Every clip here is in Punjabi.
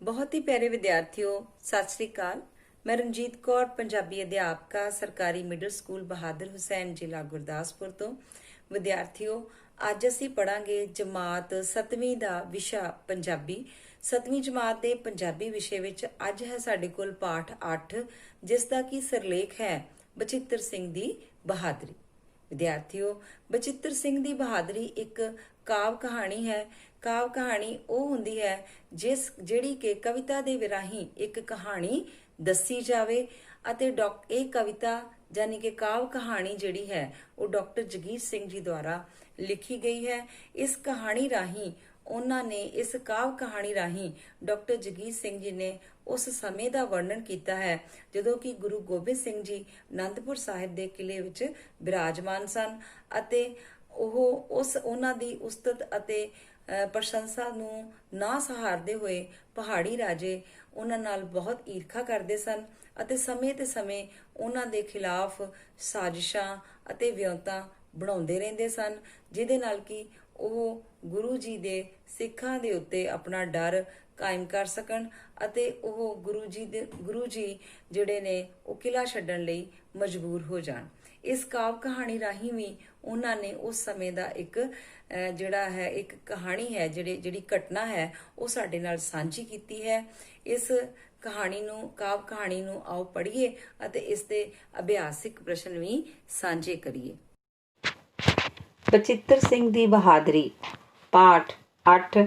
बहुत ही प्यारे विद्यार्थियों, सत श्री अकाल। मैं रंजीत कौर, पंजाबी अध्यापका, सरकारी मिडल स्कूल बहादुर हुसैन, जिला गुरदासपुर तो। विद्यार्थियों, ਅੱਜ ਅਸੀਂ ਪੜਾਂਗੇ ਜਮਾਤ 7ਵੀਂ ਦਾ ਵਿਸ਼ਾ ਪੰਜਾਬੀ। 7ਵੀਂ ਜਮਾਤ ਦੇ ਪੰਜਾਬੀ ਵਿਸ਼ੇ ਵਿੱਚ ਅੱਜ ਹੈ ਸਾਡੇ ਕੋਲ ਪਾਠ 8, ਜਿਸ ਦਾ ਕੀ ਸਿਰਲੇਖ ਹੈ ਬਚਿੱਤਰ ਸਿੰਘ ਦੀ ਬਹਾਦਰੀ। ਵਿਦਿਆਰਥੀਓ, ਬਚਿੱਤਰ ਸਿੰਘ ਦੀ ਬਹਾਦਰੀ ਇੱਕ ਕਾਵ ਕਹਾਣੀ ਹੈ। ਕਾਵ ਕਹਾਣੀ ਉਹ ਹੁੰਦੀ ਹੈ ਜਿਹੜੀ ਕਿ ਕਵਿਤਾ ਦੇ ਰਾਹੀਂ ਇੱਕ ਕਹਾਣੀ ਦੱਸੀ ਜਾਵੇ ਅਤੇ ਇਹ ਕਵਿਤਾ यानी कि काव कहानी जिहड़ी है वो डॉक्टर जगीर सिंह जी द्वारा लिखी गई है। इस कहानी राही उन्होंने इस काव कहानी राही डॉक्टर जगीर सिंह जी ने उस समय का वर्णन किया है जदों कि गुरु गोबिंद सिंह जी आनंदपुर साहिब के किले विच विराजमान सन अते उन्हां दी उस्तत अते प्रशंसा नूं ना सहारदे होए पहाड़ी राजे उन्हां नाल बहुत ईर्खा करते सन ਅਤੇ ਸਮੇਂ ਤੇ ਸਮੇਂ ਉਹਨਾਂ ਦੇ ਖਿਲਾਫ ਸਾਜ਼ਿਸ਼ਾਂ ਅਤੇ ਵਿਉਂਤਾਂ ਬਣਾਉਂਦੇ ਰਹਿੰਦੇ ਸਨ, ਜਿਹਦੇ ਨਾਲ ਕਿ ਉਹ ਗੁਰੂ ਜੀ ਦੇ ਸਿੱਖਾਂ ਦੇ ਉੱਤੇ ਆਪਣਾ ਡਰ ਕਾਇਮ ਕਰ ਸਕਣ ਅਤੇ ਉਹ ਗੁਰੂ ਜੀ ਜਿਹੜੇ ਨੇ ਉਹ ਕਿਲਾ ਛੱਡਣ ਲਈ ਮਜਬੂਰ ਹੋ ਜਾਣ। ਇਸ ਕਾਵ ਕਹਾਣੀ ਰਾਹੀਂ ਵੀ ਉਹਨਾਂ ਨੇ ਉਸ ਸਮੇਂ ਦਾ ਇੱਕ ਇੱਕ ਕਹਾਣੀ ਹੈ ਜਿਹੜੀ ਘਟਨਾ ਹੈ ਉਹ ਸਾਡੇ ਨਾਲ ਸਾਂਝੀ ਕੀਤੀ ਹੈ। ਇਸ ਕਾਵ ਕਹਾਣੀ ਨੂੰ ਆਓ ਪੜ੍ਹੀਏ ਅਤੇ ਇਸ ਦੇ ਅਭਿਆਸਿਕ ਪ੍ਰਸ਼ਨ ਵੀ ਸਾਂਝੇ ਕਰੀਏ। ਬਚਿੱਤਰ ਸਿੰਘ ਦੀ ਬਹਾਦਰੀ ਪਾਠ 8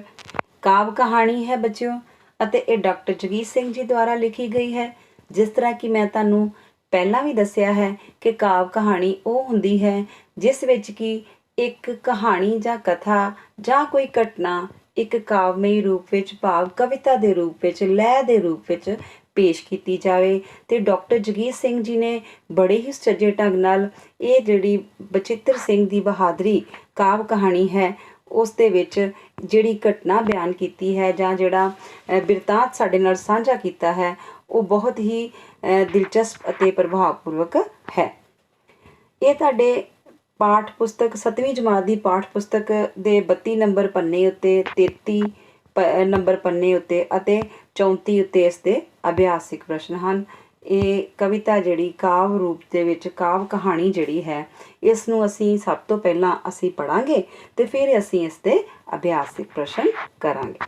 ਕਾਵ ਕਹਾਣੀ ਹੈ ਬੱਚਿਓ ਅਤੇ ਇਹ ਡਾਕਟਰ ਜਗੀਰ ਸਿੰਘ ਜੀ ਦੁਆਰਾ ਲਿਖੀ ਗਈ ਹੈ। ਜਿਸ ਤਰ੍ਹਾਂ ਕਿ ਮੈਂ ਤੁਹਾਨੂੰ ਪਹਿਲਾਂ ਵੀ ਦੱਸਿਆ ਹੈ ਕਿ ਕਾਵ ਕਹਾਣੀ ਉਹ ਹੁੰਦੀ ਹੈ ਜਿਸ ਵਿੱਚ ਕਿ ਇੱਕ ਕਹਾਣੀ ਜਾਂ ਕਥਾ ਜਾਂ ਕੋਈ ਘਟਨਾ ਇੱਕ ਕਾਵਮਈ ਰੂਪ ਵਿੱਚ ਭਾਵ ਕਵਿਤਾ ਦੇ ਰੂਪ ਵਿੱਚ ਲੈਅ ਦੇ ਰੂਪ ਵਿੱਚ ਪੇਸ਼ ਕੀਤੀ ਜਾਵੇ। ਤੇ ਡਾਕਟਰ ਜਗੀਰ ਸਿੰਘ ਜੀ ਨੇ ਬੜੇ ਹੀ ਸੁਚੱਜੇ ਢੰਗ ਨਾਲ ਇਹ ਜਿਹੜੀ ਬਚਿੱਤਰ ਸਿੰਘ ਦੀ ਬਹਾਦਰੀ ਕਾਵ ਕਹਾਣੀ ਹੈ ਉਸ ਦੇ ਵਿੱਚ ਜਿਹੜੀ ਘਟਨਾ ਬਿਆਨ ਕੀਤੀ ਹੈ ਜਾਂ ਜਿਹੜਾ ਬਿਰਤਾਂਤ ਸਾਡੇ ਨਾਲ ਸਾਂਝਾ ਕੀਤਾ ਹੈ ਉਹ ਬਹੁਤ ਹੀ ਦਿਲਚਸਪ ਅਤੇ ਪ੍ਰਭਾਵਪੂਰਵਕ ਹੈ। ਇਹ ਤੁਹਾਡੇ ਪਾਠ ਪੁਸਤਕ 7ਵੀਂ ਜਮਾਤ ਦੀ ਪਾਠ ਪੁਸਤਕ ਦੇ 32 ਨੰਬਰ ਪੰਨੇ ਉੱਤੇ 33 ਨੰਬਰ ਪੰਨੇ ਉੱਤੇ ਅਤੇ 34 ਉੱਤੇ ਇਸ ਦੇ ਅਭਿਆਸਿਕ ਪ੍ਰਸ਼ਨ ਹਨ। ਇਹ ਕਵਿਤਾ ਜਿਹੜੀ ਕਾਵ ਰੂਪ ਦੇ ਵਿੱਚ ਕਾਵ ਕਹਾਣੀ ਜਿਹੜੀ ਹੈ ਇਸ ਨੂੰ ਅਸੀਂ ਸਭ ਤੋਂ ਪਹਿਲਾਂ ਅਸੀਂ ਪੜਾਂਗੇ ਤੇ ਫਿਰ ਅਸੀਂ ਇਸ ਦੇ ਅਭਿਆਸਿਕ ਪ੍ਰਸ਼ਨ ਕਰਾਂਗੇ।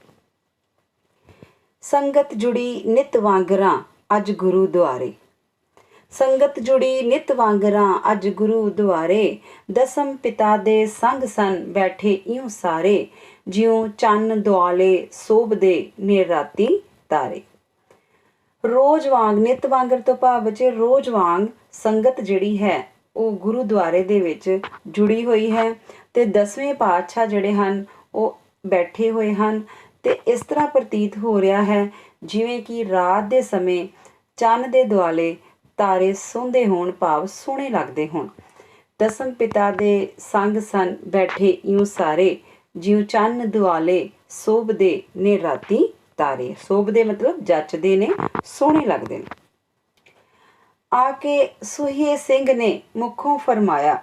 ਸੰਗਤ ਜੁੜੀ ਨਿਤ ਵਾਂਗਰਾਂ ਅੱਜ ਗੁਰੂ ਦੁਆਰੇ। ਸੰਗਤ ਜੁੜੀ ਨਿਤ ਵਾਂਗਰਾਂ ਅੱਜ ਗੁਰੂ ਦੁਆਰੇ ਦਸਮ ਪਿਤਾ ਦੇ ਸੰਗ ਸਨ ਬੈਠੇ ਇਉਂ ਸਾਰੇ ਜਿਉਂ ਚੰਨ ਦੁਆਲੇ ਸੋਭਦੇ ਨੇ ਰਾਤੀ ਤਾਰੇ। ਰੋਜ਼ ਵਾਂਗ ਨਿਤ ਵਾਂਗਰ ਤੋਂ ਭਾਵ ਬੱਚੇ ਰੋਜ਼ ਵਾਂਗ ਸੰਗਤ ਜਿਹੜੀ ਹੈ ਉਹ ਗੁਰੂਦੁਆਰੇ ਦੇ ਵਿੱਚ ਜੁੜੀ ਹੋਈ ਹੈ ਤੇ 10ਵੇਂ ਪਾਤਸ਼ਾਹ ਜਿਹੜੇ ਹਨ ਉਹ ਬੈਠੇ ਹੋਏ ਹਨ ਤੇ ਇਸ ਤਰ੍ਹਾਂ ਪ੍ਰਤੀਤ ਹੋ ਰਿਹਾ ਹੈ ਜਿਵੇਂ ਕਿ ਰਾਤ ਦੇ ਸਮੇਂ ਚੰਨ ਦੇ ਦੁਆਲੇ ਤਾਰੇ ਸੋਹੰਦੇ ਹੋਣ ਭਾਵ ਸੋਹਣੇ ਲੱਗਦੇ ਹੋਣ। ਦਸਮ ਪਿਤਾ ਦੇ ਸੰਗ ਸਨ ਬੈਠੇ ਇਉਂ ਸਾਰੇ ਜਿਉਂ ਚੰਨ ਦੁਆਲੇ ਸੋਭਦੇ ਨੇ ਰਾਤੀ ਤਾਰੇ। ਸੋਭਦੇ ਮਤਲਬ ਜੱਚਦੇ ਨੇ, ਸੋਹਣੇ ਲੱਗਦੇ ਨੇ। ਆ ਕੇ ਸੁਹੀਏ ਸਿੰਘ ਨੇ ਮੁਖੋਂ ਫਰਮਾਇਆ।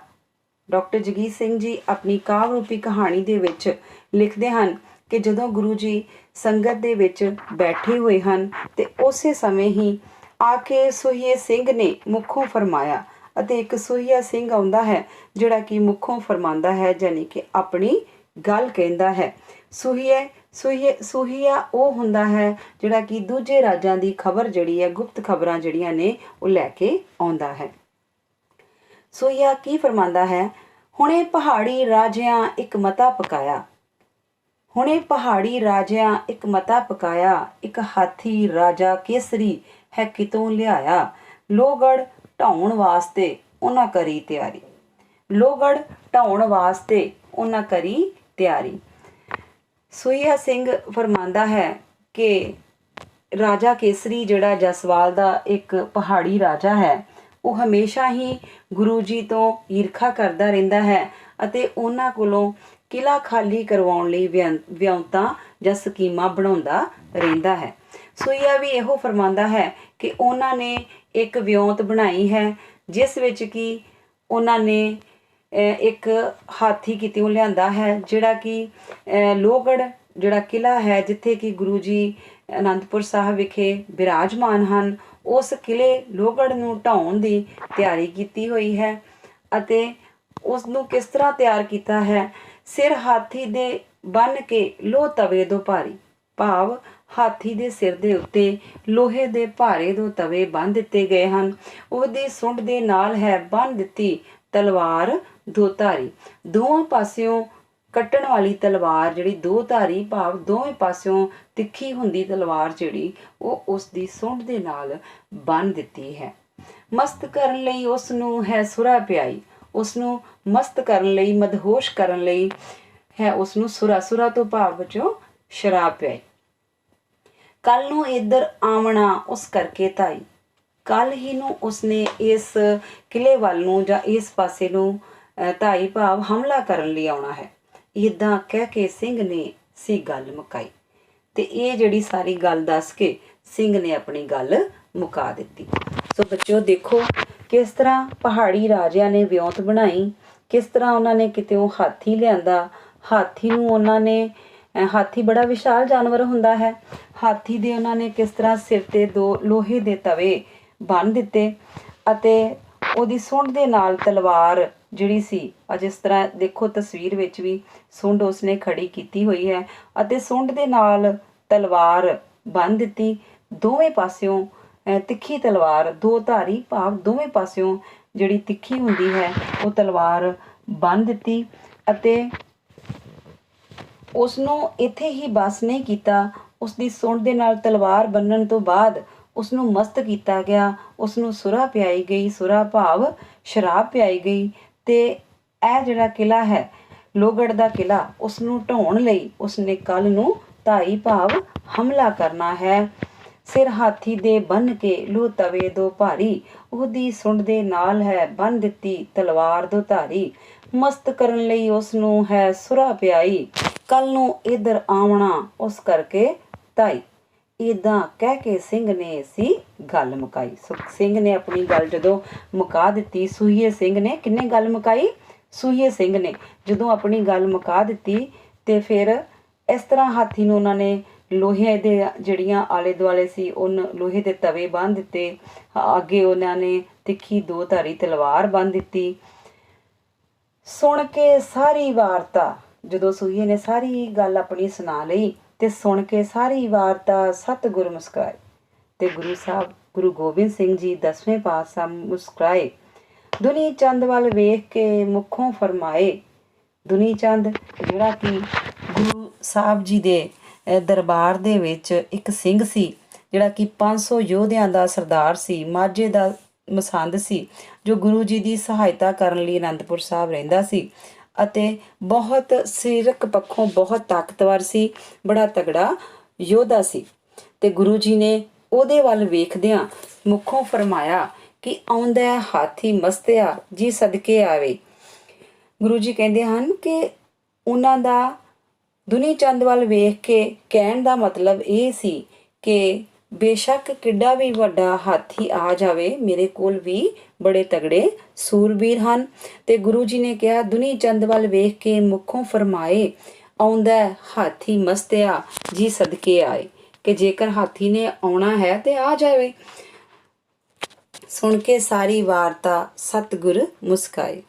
ਡਾਕਟਰ ਜਗੀਰ ਸਿੰਘ ਜੀ ਆਪਣੀ ਕਾਵ ਰੂਪੀ ਕਹਾਣੀ ਦੇ ਵਿੱਚ ਲਿਖਦੇ ਹਨ ਕਿ ਜਦੋਂ ਗੁਰੂ ਜੀ ਸੰਗਤ ਦੇ ਵਿੱਚ ਬੈਠੇ ਹੋਏ ਹਨ ਤੇ ਉਸੇ ਸਮੇਂ ਹੀ ਆ ਕੇ ਸੁਹੀਏ ਸਿੰਘ ਨੇ ਮੁਖੋਂ ਫਰਮਾਇਆ ਅਤੇ ਇੱਕ ਸੁਹੀਆ ਸਿੰਘ ਆਉਂਦਾ ਹੈ ਜਿਹੜਾ ਕਿ ਮੁਖੋਂ ਫਰਮਾਉਂਦਾ ਹੈ ਯਾਨੀ ਕਿ ਆਪਣੀ ਗੱਲ ਕਹਿੰਦਾ ਹੈ। ਸੁਹੀਆ ਉਹ ਹੁੰਦਾ ਹੈ ਜਿਹੜਾ ਕਿ ਦੂਜੇ ਰਾਜਾਂ ਦੀ ਖਬਰ ਜਿਹੜੀ ਹੈ ਗੁਪਤ ਖਬਰਾਂ ਜਿਹੜੀਆਂ ਨੇ ਉਹ ਲੈ ਕੇ ਆਉਂਦਾ ਹੈ। ਸੁਹੀਆ ਕੀ ਫਰਮਾਉਂਦਾ ਹੈ? ਹੁਣੇ ਪਹਾੜੀ ਰਾਜਿਆਂ ਇੱਕ ਮਤਾ ਪਕਾਇਆ। ਹੁਣੇ ਪਹਾੜੀ ਰਾਜਿਆਂ ਇੱਕ ਮਤਾ ਪਕਾਇਆ ਇੱਕ ਹਾਥੀ ਰਾਜਾ ਕੇਸਰੀ ਹੈ ਕਿਤੋਂ ਲਿਆਇਆ ਲੋਹਗੜ੍ਹ ਢਾਉਣ ਵਾਸਤੇ ਉਹਨਾਂ ਕਰੀ ਤਿਆਰੀ। ਲੋਹਗੜ੍ਹ ਢਾਉਣ ਵਾਸਤੇ ਉਹਨਾਂ ਕਰੀ ਤਿਆਰੀ। ਸੁਹੀਆ ਸਿੰਘ ਫਰਮਾਉਂਦਾ ਹੈ ਕਿ ਰਾਜਾ ਕੇਸਰੀ ਜਿਹੜਾ ਜਸਵਾਲ ਦਾ ਇੱਕ ਪਹਾੜੀ ਰਾਜਾ ਹੈ ਉਹ ਹਮੇਸ਼ਾ ਹੀ ਗੁਰੂ ਜੀ ਤੋਂ ਈਰਖਾ ਕਰਦਾ ਰਹਿੰਦਾ ਹੈ ਅਤੇ ਉਹਨਾਂ ਕੋਲੋਂ ਕਿਲਾ ਖਾਲੀ ਕਰਵਾਉਣ ਲਈ ਵਿਉਂਤਾਂ ਜਾਂ ਸਕੀਮਾਂ ਬਣਾਉਂਦਾ ਰਹਿੰਦਾ ਹੈ। ਸੁਹੀਆ ਵੀ ਇਹੋ ਫਰਮਾਉਂਦਾ ਹੈ ਕਿ ਉਹਨਾਂ ਨੇ ਇੱਕ ਵਿਉਂਤ ਬਣਾਈ ਹੈ ਜਿਸ ਵਿੱਚ ਕਿ ਉਹਨਾਂ ਨੇ ਇੱਕ ਹਾਥੀ ਕਿਤੋਂ ਲਿਆਂਦਾ ਹੈ ਜਿਹੜਾ ਕਿ ਲੋਹਗੜ੍ਹ ਜਿਹੜਾ ਕਿਲਾ ਹੈ ਜਿੱਥੇ ਕਿ ਗੁਰੂ ਜੀ ਅਨੰਦਪੁਰ ਸਾਹਿਬ ਵਿਖੇ ਬਿਰਾਜਮਾਨ ਹਨ, ਉਸ ਕਿਲੇ ਲੋਹਗੜ੍ਹ ਨੂੰ ਢਾਉਣ ਦੀ ਤਿਆਰੀ ਕੀਤੀ ਹੋਈ ਹੈ। ਅਤੇ ਉਸ ਨੂੰ ਕਿਸ ਤਰ੍ਹਾਂ ਤਿਆਰ ਕੀਤਾ ਹੈ? ਸਿਰ ਹਾਥੀ ਦੇ ਬੰਨ੍ਹ ਕੇ ਲੋਹ ਤਵੇ ਦੋ ਭਾਰੀ, ਭਾਵ ਹਾਥੀ ਦੇ ਸਿਰ ਦੇ ਉੱਤੇ ਲੋਹੇ ਦੇ ਭਾਰੇ ਦੋ ਤਵੇ ਬੰਨ੍ਹ ਦਿੱਤੇ ਗਏ ਹਨ। ਉਹਦੀ ਸੁੰਡ ਦੇ ਨਾਲ ਹੈ ਬੰਨ੍ਹ ਦਿੱਤੀ ਤਲਵਾਰ ਦੋ ਧਾਰੀ। ਦੋਵਾਂ ਪਾਸਿਓਂ ਕੱਟਣ ਵਾਲੀ ਤਲਵਾਰ ਜਿਹੜੀ ਦੋ ਧਾਰੀ, ਭਾਵ ਦੋਵੇਂ ਪਾਸਿਓਂ ਤਿੱਖੀ ਹੁੰਦੀ ਤਲਵਾਰ ਜਿਹੜੀ ਉਹ ਉਸ ਦੀ ਸੁੰਡ ਦੇ ਨਾਲ ਬੰਨ੍ਹ ਦਿੱਤੀ ਹੈ। ਮਸਤ ਕਰਨ ਲਈ ਉਸ ਨੂੰ ਹੈ ਸੁਰਾ ਪਿਆਈ, ਉਸ ਨੂੰ ਮਸਤ ਕਰਨ ਲਈ, ਮਦਹੋਸ਼ ਕਰਨ ਲਈ ਹੈ ਉਸ ਨੂੰ ਸੁਰਾ ਤੋਂ ਭਾਵ ਵਜੋਂ ਸ਼ਰਾਬ ਪਿਆਈ। ਕੱਲ ਨੂੰ ਇੱਧਰ ਆਵਣਾ ਉਸ ਕਰਕੇ ਧਾਈ, ਕੱਲ ਹੀ ਨੂੰ ਉਸਨੇ ਇਸ ਕਿਲੇ ਵੱਲ ਨੂੰ ਜਾਂ ਇਸ ਪਾਸੇ ਨੂੰ ਧਾਈ ਭਾਵ ਹਮਲਾ ਕਰਨ ਲਈ ਆਉਣਾ ਹੈ। ਇੱਦਾਂ ਕਹਿ ਕੇ ਸਿੰਘ ਨੇ ਸੀ ਗੱਲ ਮੁਕਾਈ। ਤੇ ਇਹ ਜਿਹੜੀ ਸਾਰੀ ਗੱਲ ਦੱਸ ਕੇ ਸਿੰਘ ਨੇ ਆਪਣੀ ਗੱਲ ਮੁਕਾ ਦਿੱਤੀ। ਸੋ ਬੱਚਿਓ ਦੇਖੋ ਕਿਸ ਤਰ੍ਹਾਂ ਪਹਾੜੀ ਰਾਜਿਆਂ ਨੇ ਵਿਉਂਤ ਬਣਾਈ, ਕਿਸ ਤਰ੍ਹਾਂ ਉਹਨਾਂ ਨੇ ਕਿਤੇੋਂ ਹਾਥੀ ਲਿਆਂਦਾ। ਹਾਥੀ ਨੂੰ ਉਹਨਾਂ ਨੇ, ਹਾਥੀ ਬੜਾ ਵਿਸ਼ਾਲ ਜਾਨਵਰ ਹੁੰਦਾ ਹੈ, ਹਾਥੀ ਦੇ ਉਹਨਾਂ ਨੇ ਕਿਸ ਤਰ੍ਹਾਂ ਸਿਰ ਤੇ ਦੋ ਲੋਹੇ ਦੇ ਤਵੇ ਬੰਨ੍ਹ ਦਿੱਤੇ ਅਤੇ ਉਹਦੀ ਸੁੰਡ ਦੇ ਨਾਲ ਤਲਵਾਰ ਜਿਹੜੀ ਸੀ, ਜਿਸ ਤਰ੍ਹਾਂ ਦੇਖੋ ਤਸਵੀਰ ਵਿੱਚ ਵੀ ਸੁੰਡ ਉਸਨੇ ਖੜੀ ਕੀਤੀ ਹੋਈ ਹੈ ਅਤੇ ਸੁੰਡ ਦੇ ਨਾਲ ਤਲਵਾਰ ਬੰਨ੍ਹ ਦਿੱਤੀ। ਦੋਵੇਂ ਪਾਸਿਓਂ ਤਿੱਖੀ ਤਲਵਾਰ ਦੋ ਧਾਰੀ, ਭਾਵ ਦੋਵੇਂ ਪਾਸਿਓਂ ਜਿਹੜੀ ਤਿੱਖੀ ਹੁੰਦੀ ਹੈ ਉਹ ਤਲਵਾਰ ਬੰਨ੍ਹ ਦਿੱਤੀ। ਅਤੇ ਉਸ ਨੂੰ ਇੱਥੇ ਹੀ ਬਸ ਨਹੀਂ ਕੀਤਾ, ਉਸ ਦੀ ਸੁੰਡ ਦੇ ਨਾਲ ਤਲਵਾਰ ਬੰਨਣ ਤੋਂ ਬਾਅਦ ਉਸ ਨੂੰ ਮਸਤ ਕੀਤਾ ਗਿਆ, ਉਸ ਨੂੰ ਸੁਰਾ ਪਿਆਈ ਗਈ, ਸੁਰਾ ਭਾਵ ਸ਼ਰਾਬ ਪਿਆਈ ਗਈ। ਤੇ ਇਹ ਜਿਹੜਾ ਕਿਲਾ ਹੈ ਲੋਹਗੜ੍ਹ ਦਾ ਕਿਲਾ, ਉਸ ਨੂੰ ਢਾਉਣ ਲਈ ਉਸਨੇ ਕੱਲ ਨੂੰ ਧਾਈ ਭਾਵ ਹਮਲਾ ਕਰਨਾ ਹੈ। ਸਿਰ ਹਾਥੀ ਦੇ ਬੰਨ੍ਹ ਕੇ ਲੋਹ ਤਵੇ ਦੋ ਭਾਰੀ, ਉਹਦੀ ਸੁੰਡ ਦੇ ਨਾਲ ਹੈ ਬੰਨ੍ਹ ਦਿੱਤੀ ਤਲਵਾਰ ਦੋ ਧਾਰੀ। ਮਸਤ ਕਰਨ ਲਈ ਉਸ ਨੂੰ ਹੈ ਸੁਰਾ ਪਿਆਈ, ਕੱਲ ਨੂੰ ਇੱਧਰ ਆਵਣਾ ਉਸ ਕਰਕੇ ਧਾਈ। ਇੱਦਾਂ ਕਹਿ ਕੇ ਸਿੰਘ ਨੇ ਸੀ ਗੱਲ ਮੁਕਾਈ। ਸਿੰਘ ਨੇ ਆਪਣੀ ਗੱਲ ਜਦੋਂ ਮੁਕਾ ਦਿੱਤੀ, ਸੂਹੀਏ ਸਿੰਘ ਨੇ, ਕਿੰਨੇ ਗੱਲ ਮੁਕਾਈ? ਸੂਹੀਏ ਸਿੰਘ ਨੇ ਜਦੋਂ ਆਪਣੀ ਗੱਲ ਮੁਕਾ ਦਿੱਤੀ ਤੇ ਫਿਰ ਇਸ ਤਰ੍ਹਾਂ ਹਾਥੀ ਨੂੰ ਉਹਨਾਂ ਨੇ ਲੋਹੇ ਦੇ ਜਿਹੜੀਆਂ ਆਲੇ ਦੁਆਲੇ ਸੀ ਉਹਨ ਲੋਹੇ ਦੇ ਤਵੇ ਬੰਨ੍ਹ ਦਿੱਤੇ, ਅੱਗੇ ਉਹਨਾਂ ਨੇ ਤਿੱਖੀ ਦੋ ਧਾਰੀ ਤਲਵਾਰ ਬੰਨ੍ਹ ਦਿੱਤੀ। ਸੁਣ ਕੇ ਸਾਰੀ ਵਾਰਤਾ, ਜਦੋਂ ਸੂਹੀਏ ਨੇ ਸਾਰੀ ਗੱਲ ਆਪਣੀ ਸੁਣਾ ਲਈ ਤੇ ਸੁਣ ਕੇ ਸਾਰੀ ਵਾਰਤਾ ਸਤਿਗੁਰ ਮੁਸਕਰਾਏ। ਤੇ ਗੁਰੂ ਗੋਬਿੰਦ ਸਿੰਘ ਜੀ 10ਵੇਂ ਪਾਤਸ਼ਾਹ ਮੁਸਕਰਾਏ। ਦੁਨੀ ਚੰਦ ਵੱਲ ਵੇਖ ਕੇ ਮੁੱਖੋਂ ਫਰਮਾਏ। ਦੁਨੀ ਚੰਦ ਜਿਹੜਾ ਕਿ ਗੁਰੂ ਸਾਹਿਬ ਜੀ ਦੇ ਦਰਬਾਰ ਦੇ ਵਿੱਚ ਇੱਕ ਸਿੰਘ ਸੀ, ਜਿਹੜਾ ਕਿ 500 ਯੋਧਿਆਂ ਦਾ ਸਰਦਾਰ ਸੀ, ਮਾਝੇ ਦਾ ਮਸੰਦ ਸੀ, ਜੋ ਗੁਰੂ ਜੀ ਦੀ ਸਹਾਇਤਾ ਕਰਨ ਲਈ ਅਨੰਦਪੁਰ ਸਾਹਿਬ ਰਹਿੰਦਾ ਸੀ ਅਤੇ ਬਹੁਤ ਸਰੀਰਕ ਪੱਖੋਂ ਬਹੁਤ ਤਾਕਤਵਰ ਸੀ, ਬੜਾ ਤਗੜਾ ਯੋਧਾ ਸੀ। ਤੇ ਗੁਰੂ ਜੀ ਨੇ ਉਹਦੇ ਵੱਲ ਵੇਖਦਿਆਂ ਮੁੱਖੋਂ ਫਰਮਾਇਆ ਕਿ ਆਉਂਦਾ ਹਾਥੀ ਮਸਤਿਆ ਜੀ ਸਦਕੇ ਆਵੇ। ਗੁਰੂ ਜੀ ਕਹਿੰਦੇ ਹਨ ਕਿ ਉਹਨਾਂ ਦਾ ਦੁਨੀ ਚੰਦ ਵੱਲ ਵੇਖ ਕੇ ਕਹਿਣ ਦਾ ਮਤਲਬ ਇਹ ਸੀ ਕਿ ਬੇਸ਼ੱਕ ਕਿੱਡਾ ਵੀ ਵੱਡਾ ਹਾਥੀ ਆ ਜਾਵੇ, ਮੇਰੇ ਕੋਲ ਵੀ ਬੜੇ ਤਗੜੇ ਸੂਰਬੀਰ ਹਨ। ਤੇ ਗੁਰੂ ਜੀ ਨੇ ਕਿਹਾ ਦੁਨੀ ਚੰਦ ਵੱਲ ਵੇਖ ਕੇ ਮੁੱਖੋਂ ਫਰਮਾਏ, ਆਉਂਦਾ ਹਾਥੀ ਮਸਤਿਆ ਜੀ ਸਦਕੇ ਆਏ, ਕਿ ਜੇਕਰ ਹਾਥੀ ਨੇ ਆਉਣਾ ਹੈ ਤੇ ਆ ਜਾਵੇ। ਸੁਣ ਕੇ ਸਾਰੀ ਵਾਰਤਾ ਸਤਿਗੁਰ ਮੁਸਕਾਏ।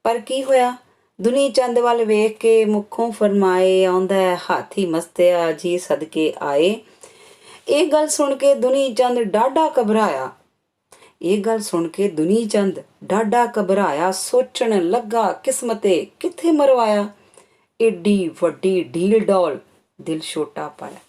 ਪਰ ਕੀ ਹੋਇਆ? ਦੁਨੀ ਚੰਦ ਵੱਲ ਵੇਖ ਕੇ ਮੁੱਖੋਂ ਫਰਮਾਏ, ਆਉਂਦਾ ਹਾਥੀ ਮਸਤਿਆ ਜੀ ਸਦਕੇ ਆਏ। ਇਹ ਗੱਲ ਸੁਣ ਕੇ ਦੁਨੀ ਚੰਦ ਡਾਢਾ ਘਬਰਾਇਆ। ਇਹ ਗੱਲ ਸੁਣ ਕੇ ਦੁਨੀ ਚੰਦ ਡਾਢਾ ਘਬਰਾਇਆ, ਸੋਚਣ ਲੱਗਾ ਕਿਸਮਤੇ ਕਿੱਥੇ ਮਰਵਾਇਆ। ਏਡੀ ਵੱਡੀ ਢੀਲ ਡੋਲ ਦਿਲ ਛੋਟਾ ਪਾਇਆ।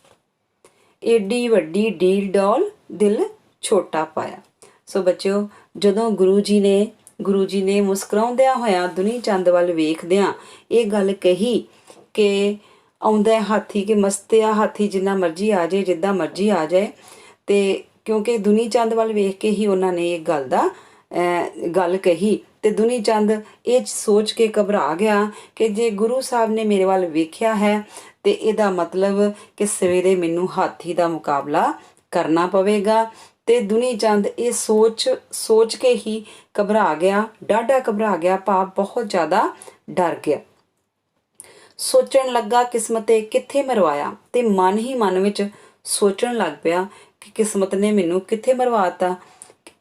ਏਡੀ ਵੱਡੀ ਢੀਲ ਡੋਲ ਦਿਲ ਛੋਟਾ ਪਾਇਆ। ਸੋ ਬੱਚਿਓ, ਜਦੋਂ ਗੁਰੂ ਜੀ ਨੇ ਮੁਸਕਰਾਉਂਦਿਆਂ ਹੋਇਆਂ ਦੁਨੀ ਚੰਦ ਵੱਲ ਵੇਖਦਿਆਂ ਇਹ ਗੱਲ ਕਹੀ ਕਿ ਆਉਂਦਾ ਹਾਥੀ, ਕਿ ਮਸਤਿਆ ਹਾਥੀ ਜਿੰਨਾ ਮਰਜ਼ੀ ਆ ਜਾਏ, ਜਿੱਦਾਂ ਮਰਜ਼ੀ ਆ ਜਾਏ। ਤੇ ਕਿਉਂਕਿ ਦੁਨੀ ਚੰਦ ਵੱਲ ਵੇਖ ਕੇ ਹੀ ਉਹਨਾਂ ਨੇ ਇਹ ਗੱਲ ਕਹੀ ਤੇ ਦੁਨੀ ਚੰਦ ਇਹ ਸੋਚ ਕੇ ਘਬਰਾ ਗਿਆ ਕਿ ਜੇ ਗੁਰੂ ਸਾਹਿਬ ਨੇ ਮੇਰੇ ਵੱਲ ਵੇਖਿਆ ਹੈ ਤੇ ਇਹਦਾ ਮਤਲਬ ਕਿ ਸਵੇਰੇ ਮੈਨੂੰ ਹਾਥੀ ਦਾ ਮੁਕਾਬਲਾ ਕਰਨਾ ਪਵੇਗਾ। ਤੇ ਦੁਨੀ ਚੰਦ ਇਹ ਸੋਚ ਕੇ ਹੀ ਘਬਰਾ ਗਿਆ, ਡਾਢਾ ਘਬਰਾ ਗਿਆ, ਭਾਵ ਬਹੁਤ ਜ਼ਿਆਦਾ ਡਰ ਗਿਆ। ਸੋਚਣ ਲੱਗਾ ਕਿਸਮਤੇ ਕਿੱਥੇ ਮਰਵਾਇਆ, ਤੇ ਮਨ ਹੀ ਮਨ ਵਿੱਚ ਸੋਚਣ ਲੱਗ ਪਿਆ ਕਿ ਕਿਸਮਤ ਨੇ ਮੈਨੂੰ ਕਿੱਥੇ ਮਰਵਾਤਾ।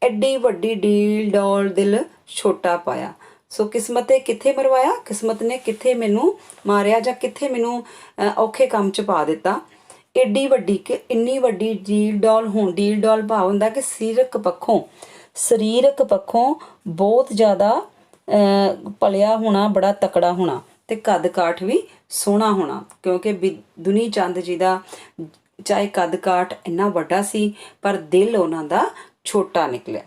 ਐਡੀ ਵੱਡੀ ਡੀਲ ਡੋਲ ਦਿਲ ਛੋਟਾ ਪਾਇਆ। ਸੋ ਕਿਸਮਤੇ ਕਿੱਥੇ ਮਰਵਾਇਆ, ਕਿਸਮਤ ਨੇ ਕਿੱਥੇ ਮੈਨੂੰ ਮਾਰਿਆ ਜਾਂ ਕਿੱਥੇ ਮੈਨੂੰ ਔਖੇ ਕੰਮ 'ਚ ਪਾ ਦਿੱਤਾ। ਏਡੀ ਵੱਡੀ ਕਿ ਇੰਨੀ ਵੱਡੀ ਡੀਲ ਡੋਲ ਹੋਣ, ਡੀਲ ਡੋਲ ਭਾਵ ਹੁੰਦਾ ਕਿ ਸਰੀਰਕ ਪੱਖੋਂ ਬਹੁਤ ਜ਼ਿਆਦਾ ਪਲਿਆ ਹੋਣਾ, ਬੜਾ ਤਕੜਾ ਹੋਣਾ, ਤੇ ਕੱਦ ਕਾਠ ਵੀ ਸੋਹਣਾ ਹੋਣਾ। ਕਿਉਂਕਿ ਦੁਨੀ ਚੰਦ ਜੀ ਦਾ ਚਾਹੇ ਕੱਦ ਕਾਠ ਇੰਨਾ ਵੱਡਾ ਸੀ ਪਰ ਦਿਲ ਉਹਨਾਂ ਦਾ ਛੋਟਾ ਨਿਕਲਿਆ।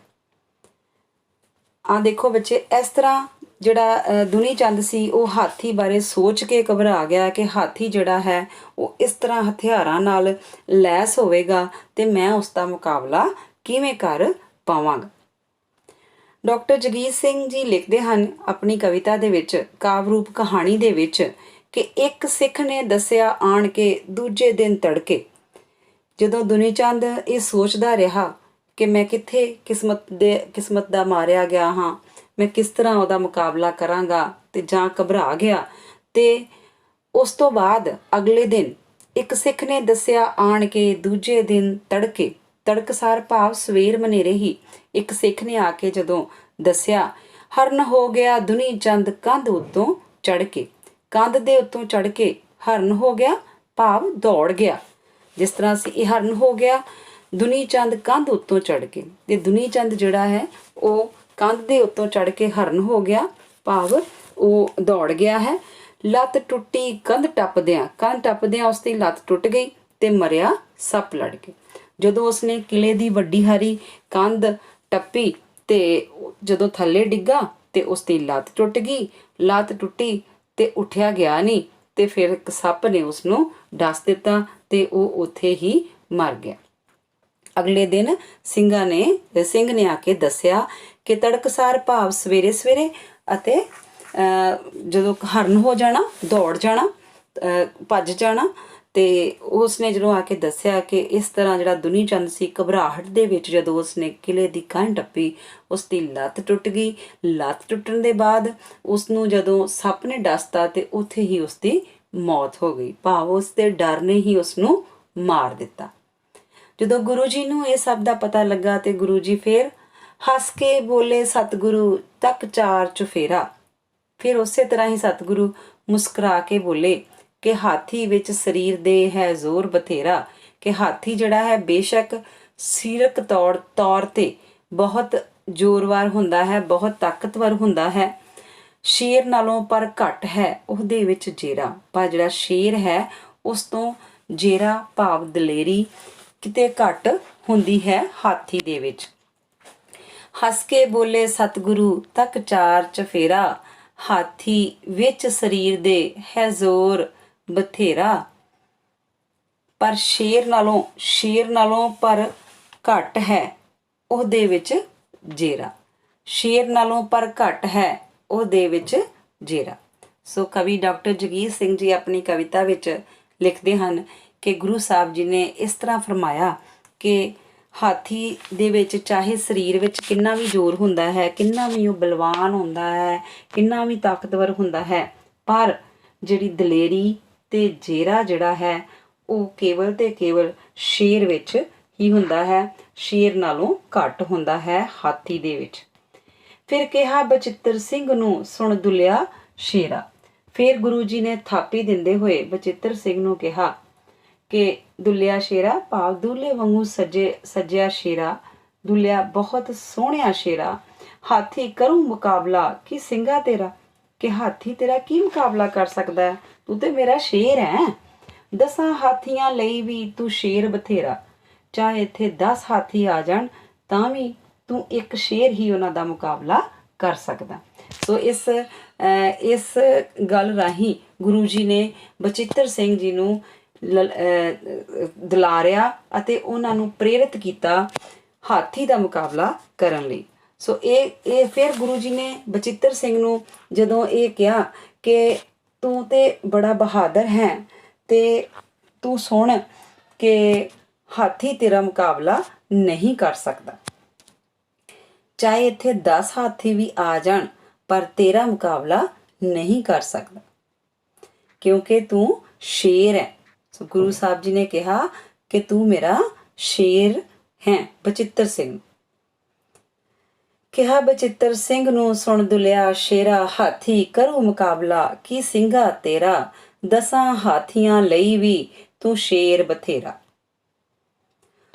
ਦੇਖੋ ਬੱਚੇ, ਇਸ ਤਰ੍ਹਾਂ ਜਿਹੜਾ ਦੁਨੀ ਚੰਦ ਸੀ ਉਹ ਹਾਥੀ ਬਾਰੇ ਸੋਚ ਕੇ ਘਬਰਾ ਗਿਆ ਕਿ ਹਾਥੀ ਜਿਹੜਾ ਹੈ ਉਹ ਇਸ ਤਰ੍ਹਾਂ ਹਥਿਆਰਾਂ ਨਾਲ ਲੈਸ ਹੋਵੇਗਾ ਤੇ ਮੈਂ ਉਸ ਦਾ ਮੁਕਾਬਲਾ ਕਿਵੇਂ ਕਰ ਪਾਵਾਂਗਾ। ਡਾਕਟਰ ਜਗੀਰ ਸਿੰਘ ਜੀ ਲਿਖਦੇ ਹਨ ਆਪਣੀ ਕਵਿਤਾ ਦੇ ਵਿੱਚ, ਕਾਵਿ ਰੂਪ ਕਹਾਣੀ ਦੇ ਵਿੱਚ, ਕਿ ਇੱਕ ਸਿੱਖ ਨੇ ਦੱਸਿਆ ਆਣ ਕੇ ਦੂਜੇ ਦਿਨ ਤੜਕੇ। ਜਦੋਂ ਦੁਨੀ ਚੰਦ ਇਹ ਸੋਚਦਾ ਰਿਹਾ ਕਿ ਮੈਂ ਕਿੱਥੇ ਕਿਸਮਤ ਦਾ ਮਾਰਿਆ ਗਿਆ ਹਾਂ, ਮੈਂ ਕਿਸ ਤਰ੍ਹਾਂ ਉਹਦਾ ਮੁਕਾਬਲਾ ਕਰਾਂਗਾ, ਤੇ ਜਾਂ ਘਬਰਾ ਗਿਆ, ਤੇ ਉਸ ਤੋਂ ਬਾਅਦ ਅਗਲੇ ਦਿਨ ਇੱਕ ਸਿੱਖ ਨੇ ਦੱਸਿਆ ਆਣ ਕੇ ਦੂਜੇ ਦਿਨ ਤੜਕੇ। ਤੜਕਸਾਰ ਭਾਵ ਸਵੇਰ ਮਨੇਰੇ ਹੀ ਇੱਕ ਸਿੱਖ ਨੇ ਆ ਕੇ ਜਦੋਂ ਦੱਸਿਆ, ਹਰਨ ਹੋ ਗਿਆ ਦੁਨੀ ਚੰਦ ਕੰਧ ਉੱਤੋਂ ਚੜ੍ਹ ਕੇ। ਕੰਧ ਦੇ ਉੱਤੋਂ ਚੜ੍ਹ ਕੇ ਹਰਨ ਹੋ ਗਿਆ ਭਾਵ ਦੌੜ ਗਿਆ। ਜਿਸ ਤਰ੍ਹਾਂ ਸੀ ਇਹ ਹਰਨ ਹੋ ਗਿਆ ਦੁਨੀ ਚੰਦ ਕੰਧ ਉੱਤੋਂ ਚੜ੍ਹ ਕੇ, ਤੇ ਦੁਨੀ ਚੰਦ ਜਿਹੜਾ ਹੈ ਉਹ ਕੰਧ ਦੇ ਉੱਤੋਂ ਚੜ੍ਹ ਕੇ ਹਰਨ ਹੋ ਗਿਆ ਭਾਵ ਉਹ ਦੌੜ ਗਿਆ ਹੈ। ਲੱਤ ਟੁੱਟੀ ਕੰਧ ਟੱਪਦਿਆਂ ਉਸ ਦੀ ਲੱਤ ਟੁੱਟ ਗਈ ਤੇ ਮਰਿਆ ਸੱਪ ਲੜ ਕੇ। ਜਦੋਂ ਉਸਨੇ ਕਿਲੇ ਦੀ ਵੱਡੀ ਹਾਰੀ ਕੰਧ ਟੱਪੀ ਤੇ ਜਦੋਂ ਥੱਲੇ ਡਿੱਗਾ ਤੇ ਉਸ ਦੀ ਲੱਤ ਟੁੱਟ ਗਈ। ਲੱਤ ਟੁੱਟੀ ਤੇ ਉੱਠਿਆ ਗਿਆ ਨਹੀਂ, ਤੇ ਫਿਰ ਇੱਕ ਸੱਪ ਨੇ ਉਸਨੂੰ ਡਸ ਦਿੱਤਾ ਤੇ ਉਹ ਉੱਥੇ ਹੀ ਮਰ ਗਿਆ। ਅਗਲੇ ਦਿਨ ਸਿੰਘ ਨੇ ਆ ਕੇ ਦੱਸਿਆ ਕਿ ਤੜਕਸਾਰ ਭਾਵ ਸਵੇਰੇ ਸਵੇਰੇ ਅਤੇ ਜਦੋਂ ਹਰਨ ਹੋ ਜਾਣਾ, ਦੌੜ ਜਾਣਾ, ਭੱਜ ਜਾਣਾ, ਤੇ ਉਸਨੇ ਜਦੋਂ ਆ ਕੇ ਦੱਸਿਆ ਕਿ ਇਸ ਤਰ੍ਹਾਂ ਜਿਹੜਾ ਦੁਨੀ ਚੰਦ ਸੀ ਘਬਰਾਹਟ ਦੇ ਵਿੱਚ ਜਦੋਂ ਉਸਨੇ ਕਿਲੇ ਦੀ ਕੰਧ ਟੱਪੀ ਉਸ ਦੀ ਲੱਤ ਟੁੱਟ ਗਈ। ਲੱਤ ਟੁੱਟਣ ਦੇ ਬਾਅਦ ਉਸਨੂੰ ਜਦੋਂ ਸੱਪ ਨੇ ਡਸਤਾ ਤੇ ਉੱਥੇ ਹੀ ਉਸਦੀ ਮੌਤ ਹੋ ਗਈ, ਭਾਵ ਉਸ ਦੇ ਡਰ ਨੇ ਹੀ ਉਸਨੂੰ ਮਾਰ ਦਿੱਤਾ। ਜਦੋਂ ਗੁਰੂ ਜੀ ਨੂੰ ਇਹ ਸਭ ਦਾ ਪਤਾ ਲੱਗਾ ਤੇ ਗੁਰੂ ਜੀ ਫੇਰ ਹੱਸ ਕੇ ਬੋਲੇ, ਸਤਿਗੁਰੂ ਤੱਕ ਚਾਰ ਚੁਫੇਰਾ। ਫਿਰ ਉਸੇ ਤਰ੍ਹਾਂ ਹੀ ਸਤਿਗੁਰੂ ਮੁਸਕਰਾ ਕੇ ਬੋਲੇ ਕਿ ਹਾਥੀ ਵਿੱਚ ਸਰੀਰ ਦੇ ਹੈ ਜ਼ੋਰ ਬਥੇਰਾ, ਕਿ ਹਾਥੀ ਜਿਹੜਾ ਹੈ ਬੇਸ਼ੱਕ ਸਰੀਰਕ ਤੌਰ ਤੇ ਬਹੁਤ ਜ਼ੋਰਵਾਰ ਹੁੰਦਾ ਹੈ, ਬਹੁਤ ਤਾਕਤਵਰ ਹੁੰਦਾ ਹੈ, ਸ਼ੇਰ ਨਾਲੋਂ ਪਰ ਘੱਟ ਹੈ ਉਹਦੇ ਵਿੱਚ ਜੇਰਾ। ਪਰ ਜਿਹੜਾ ਸ਼ੇਰ ਹੈ ਉਸ ਤੋਂ ਜੇਰਾ ਭਾਵ ਦਲੇਰੀ ਕਿਤੇ ਘੱਟ ਹੁੰਦੀ ਹੈ ਹਾਥੀ ਦੇ ਵਿੱਚ। ਹੱਸ ਕੇ ਬੋਲੇ ਸਤਿਗੁਰੂ ਤੱਕ ਚਾਰ ਚਫੇਰਾ, ਹਾਥੀ ਵਿੱਚ ਸਰੀਰ ਦੇ ਹੈ ਜ਼ੋਰ ਬਥੇਰਾ, ਪਰ ਸ਼ੇਰ ਨਾਲੋਂ ਪਰ ਘੱਟ ਹੈ ਉਹਦੇ ਵਿੱਚ ਜੇਰਾ। ਸ਼ੇਰ ਨਾਲੋਂ ਪਰ ਘੱਟ ਹੈ ਉਹਦੇ ਵਿੱਚ ਜੇਰਾ। ਸੋ ਕਵੀ ਡਾਕਟਰ ਜਗੀਰ ਸਿੰਘ ਜੀ ਆਪਣੀ ਕਵਿਤਾ ਵਿੱਚ ਲਿਖਦੇ ਹਨ ਕਿ ਗੁਰੂ ਸਾਹਿਬ ਜੀ ਨੇ ਇਸ ਤਰ੍ਹਾਂ ਫਰਮਾਇਆ ਕਿ ਹਾਥੀ ਦੇ ਵਿੱਚ ਚਾਹੇ ਸਰੀਰ ਵਿੱਚ ਕਿੰਨਾ ਵੀ ਜ਼ੋਰ ਹੁੰਦਾ ਹੈ, ਕਿੰਨਾ ਵੀ ਉਹ ਬਲਵਾਨ ਹੁੰਦਾ ਹੈ, ਕਿੰਨਾ ਵੀ ਤਾਕਤਵਰ ਹੁੰਦਾ ਹੈ, ਪਰ ਜਿਹੜੀ ਦਲੇਰੀ ਤੇ ਜੇਰਾ ਜਿਹੜਾ ਹੈ ਉਹ ਕੇਵਲ ਤੇ ਕੇਵਲ ਸ਼ੇਰ ਵਿੱਚ ਹੀ ਹੁੰਦਾ ਹੈ, ਸ਼ੇਰ ਨਾਲੋਂ ਘੱਟ ਹੁੰਦਾ ਹੈ ਹਾਥੀ ਦੇ ਵਿੱਚ। ਫਿਰ ਕਿਹਾ ਬਚਿੱਤਰ ਸਿੰਘ ਨੂੰ ਸੁਣ ਦੁਲਿਆ ਸ਼ੇਰਾ। ਫਿਰ ਗੁਰੂ ਜੀ ਨੇ ਥਾਪੀ ਦਿੰਦੇ ਹੋਏ ਬਚਿੱਤਰ ਸਿੰਘ ਨੂੰ ਕਿਹਾ ਕਿ ਦੁਲਿਆ ਸ਼ੇਰਾ ਭਾਵ ਦੁੱਲੇ ਵਾਂਗੂ ਸੱਜਿਆ ਸ਼ੇਰਾ, ਦੁਲਿਆ ਬਹੁਤ ਸੋਹਣਿਆ ਸ਼ੇਰਾ, ਹਾਥੀ ਕਰੂੰ ਮੁਕਾਬਲਾ ਕੀ ਸਿੰਘਾ ਤੇਰਾ, ਕਿ ਹਾਥੀ ਤੇਰਾ ਕੀ ਮੁਕਾਬਲਾ ਕਰ ਸਕਦਾ ਹੈ, ਤੂੰ ਤੇ ਮੇਰਾ ਸ਼ੇਰ ਹੈ। 10 ਹਾਥੀਆਂ ਲਈ ਵੀ ਤੂੰ ਸ਼ੇਰ ਬਥੇਰਾ, ਚਾਹੇ ਇੱਥੇ 10 ਹਾਥੀ ਆ ਜਾਣ ਤਾਂ ਵੀ ਤੂੰ ਇੱਕ ਸ਼ੇਰ ਹੀ ਉਹਨਾਂ ਦਾ ਮੁਕਾਬਲਾ ਕਰ ਸਕਦਾ। ਸੋ ਇਸ ਗੱਲ ਰਾਹੀਂ ਗੁਰੂ ਜੀ ਨੇ ਬਚਿੱਤਰ ਸਿੰਘ ਜੀ ਨੂੰ ਦੁਲਾਰਿਆ ਅਤੇ ਉਹਨਾਂ ਨੂੰ ਪ੍ਰੇਰਿਤ ਕੀਤਾ ਹਾਥੀ ਦਾ ਮੁਕਾਬਲਾ ਕਰਨ ਲਈ। ਸੋ ਇਹ ਫਿਰ ਗੁਰੂ ਜੀ ਨੇ ਬਚਿੱਤਰ ਸਿੰਘ ਨੂੰ ਜਦੋਂ ਇਹ ਕਿਹਾ ਕਿ ਤੂੰ ਤੇ ਬੜਾ ਬਹਾਦਰ ਹੈ ਤੇ ਤੂੰ ਸੁਣ ਕਿ ਹਾਥੀ ਤੇਰਾ ਮੁਕਾਬਲਾ ਨਹੀਂ ਕਰ ਸਕਦਾ, ਚਾਹੇ ਇੱਥੇ 10 ਹਾਥੀ ਵੀ ਆ ਜਾਣ ਪਰ ਤੇਰਾ ਮੁਕਾਬਲਾ ਨਹੀਂ ਕਰ ਸਕਦਾ। ਕਿਉਂਕਿ ਤੂੰ ਸ਼ੇਰ ਹੈ। ਸੋ ਗੁਰੂ ਸਾਹਿਬ ਜੀ ਨੇ ਕਿਹਾ ਕਿ ਤੂੰ ਮੇਰਾ ਸ਼ੇਰ ਹੈ। ਬਚਿੱਤਰ ਸਿੰਘ ਕਿਹਾ ਬਚਿੱਤਰ ਸਿੰਘ ਨੂੰ, ਸੁਣ ਦੁਲਿਆ ਸ਼ੇਰਾ, ਹਾਥੀ ਕਰੂ ਮੁਕਾਬਲਾ, ਕੀ ਸਿੰਘਾ ਤੇਰਾ, 10 ਹਾਥੀਆਂ ਲਈ ਵੀ ਤੂੰ ਸ਼ੇਰ ਬਥੇਰਾ।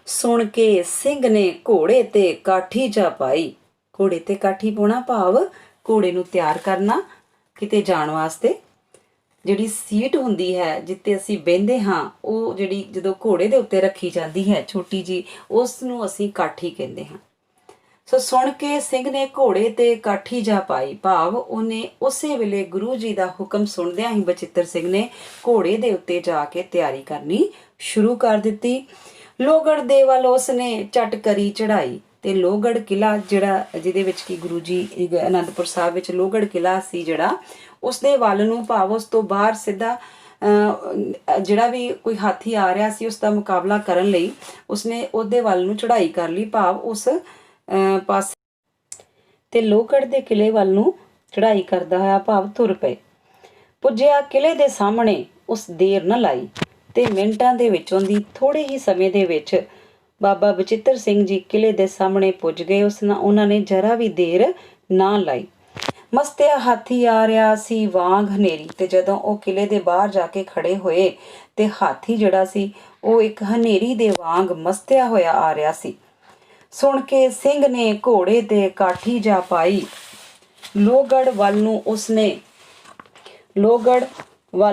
ਸੁਣ ਕੇ ਸਿੰਘ ਨੇ ਘੋੜੇ ਤੇ ਕਾਠੀ ਜਾ ਪਾਈ। ਘੋੜੇ ਤੇ ਕਾਠੀ ਪਾਉਣਾ ਭਾਵ ਘੋੜੇ ਨੂੰ ਤਿਆਰ ਕਰਨਾ ਕਿਤੇ ਜਾਣ ਵਾਸਤੇ। ਜਿਹੜੀ ਸੀਟ ਹੁੰਦੀ ਹੈ ਜਿੱਤੇ ਅਸੀਂ ਬਹਿੰਦੇ ਹਾਂ, ਉਹ ਜਿਹੜੀ ਜਦੋਂ ਘੋੜੇ ਦੇ ਉੱਤੇ ਰੱਖੀ ਜਾਂਦੀ ਹੈ ਛੋਟੀ ਜੀ, ਉਸ ਨੂੰ ਅਸੀਂ ਕਾਠੀ ਕਹਿੰਦੇ ਹਾਂ। ਸੋ ਸੁਣ ਕੇ ਸਿੰਘ ਨੇ ਘੋੜੇ ਤੇ ਕਾਠੀ ਜਾ ਪਾਈ ਭਾਵ ਉਹਨੇ ਉਸੇ ਵੇਲੇ ਗੁਰੂ ਜੀ ਦਾ ਹੁਕਮ ਸੁਣਦਿਆਂ ਹੀ ਬਚਿੱਤਰ ਸਿੰਘ ਨੇ ਘੋੜੇ ਦੇ ਉੱਤੇ ਜਾ ਕੇ ਤਿਆਰੀ ਕਰਨੀ ਸ਼ੁਰੂ ਕਰ ਦਿੱਤੀ। ਲੋਹਗੜ੍ਹ ਦੇ ਵੱਲ ਉਸਨੇ ਝਟ ਕਰੀ ਚੜਾਈ। ਤੇ ਲੋਹਗੜ੍ਹ ਕਿਲਾ ਜਿਹੜਾ ਜਿਹਦੇ ਵਿੱਚ ਕਿ ਗੁਰੂ ਜੀ ਅਨੰਦਪੁਰ ਸਾਹਿਬ ਵਿੱਚ ਲੋਹਗੜ੍ਹ ਕਿਲਾ ਸੀ ਜਿਹੜਾ, ਉਸਦੇ ਵੱਲ ਨੂੰ ਭਾਵ ਉਸ ਤੋਂ ਬਾਹਰ ਸਿੱਧਾ ਜਿਹੜਾ ਵੀ ਕੋਈ ਹਾਥੀ ਆ ਰਿਹਾ ਸੀ ਉਸ ਦਾ ਮੁਕਾਬਲਾ ਕਰਨ ਲਈ ਉਸਨੇ ਉਹਦੇ ਵੱਲ ਨੂੰ ਚੜਾਈ ਕਰ ਲਈ ਭਾਵ ਉਸ ਪਾਸੇ ਤੇ ਲੋਹਗੜ੍ਹ ਦੇ ਕਿਲੇ ਵੱਲ ਨੂੰ ਚੜਾਈ ਕਰਦਾ ਹੋਇਆ ਭਾਵ ਤੁਰ ਪਏ। ਪੁੱਜਿਆ ਕਿਲੇ ਦੇ ਸਾਹਮਣੇ, ਉਸ ਦੇਰ ਨਾ ਲਾਈ ਤੇ ਮਿੰਟਾਂ ਦੇ ਵਿੱਚੋਂ ਦੀ ਥੋੜੇ ਹੀ ਸਮੇਂ ਦੇ ਵਿੱਚ ਬਾਬਾ ਬਚਿੱਤਰ ਸਿੰਘ ਜੀ ਕਿਲੇ ਦੇ ਸਾਹਮਣੇ ਪੁੱਜ ਗਏ। ਉਹਨਾਂ ਨੇ ਜਰਾ ਵੀ ਦੇਰ ਨਾ ਲਾਈ। ਮਸਤਿਆ ਹਾਥੀ ਆ ਰਿਹਾ ਸੀ ਵਾਂਗ ਹਨੇਰੀ। ਤੇ ਜਦੋਂ ਉਹ ਕਿਲੇ ਦੇ ਬਾਹਰ ਜਾ ਕੇ ਖੜੇ ਹੋਏ ਤੇ ਹਾਥੀ ਜਿਹੜਾ ਸੀ ਉਹ ਇੱਕ ਹਨੇਰੀ ਦੇ ਵਾਂਗ ਮਸਤਿਆ ਹੋਇਆ ਆ ਰਿਹਾ ਸੀ। ਸੁਣ ਕੇ ਸਿੰਘ ਨੇ ਘੋੜੇ ਤੇ ਕਾਠੀ ਜਾ ਪਾਈ। ਲੋਹਗੜ੍ਹ ਵੱਲ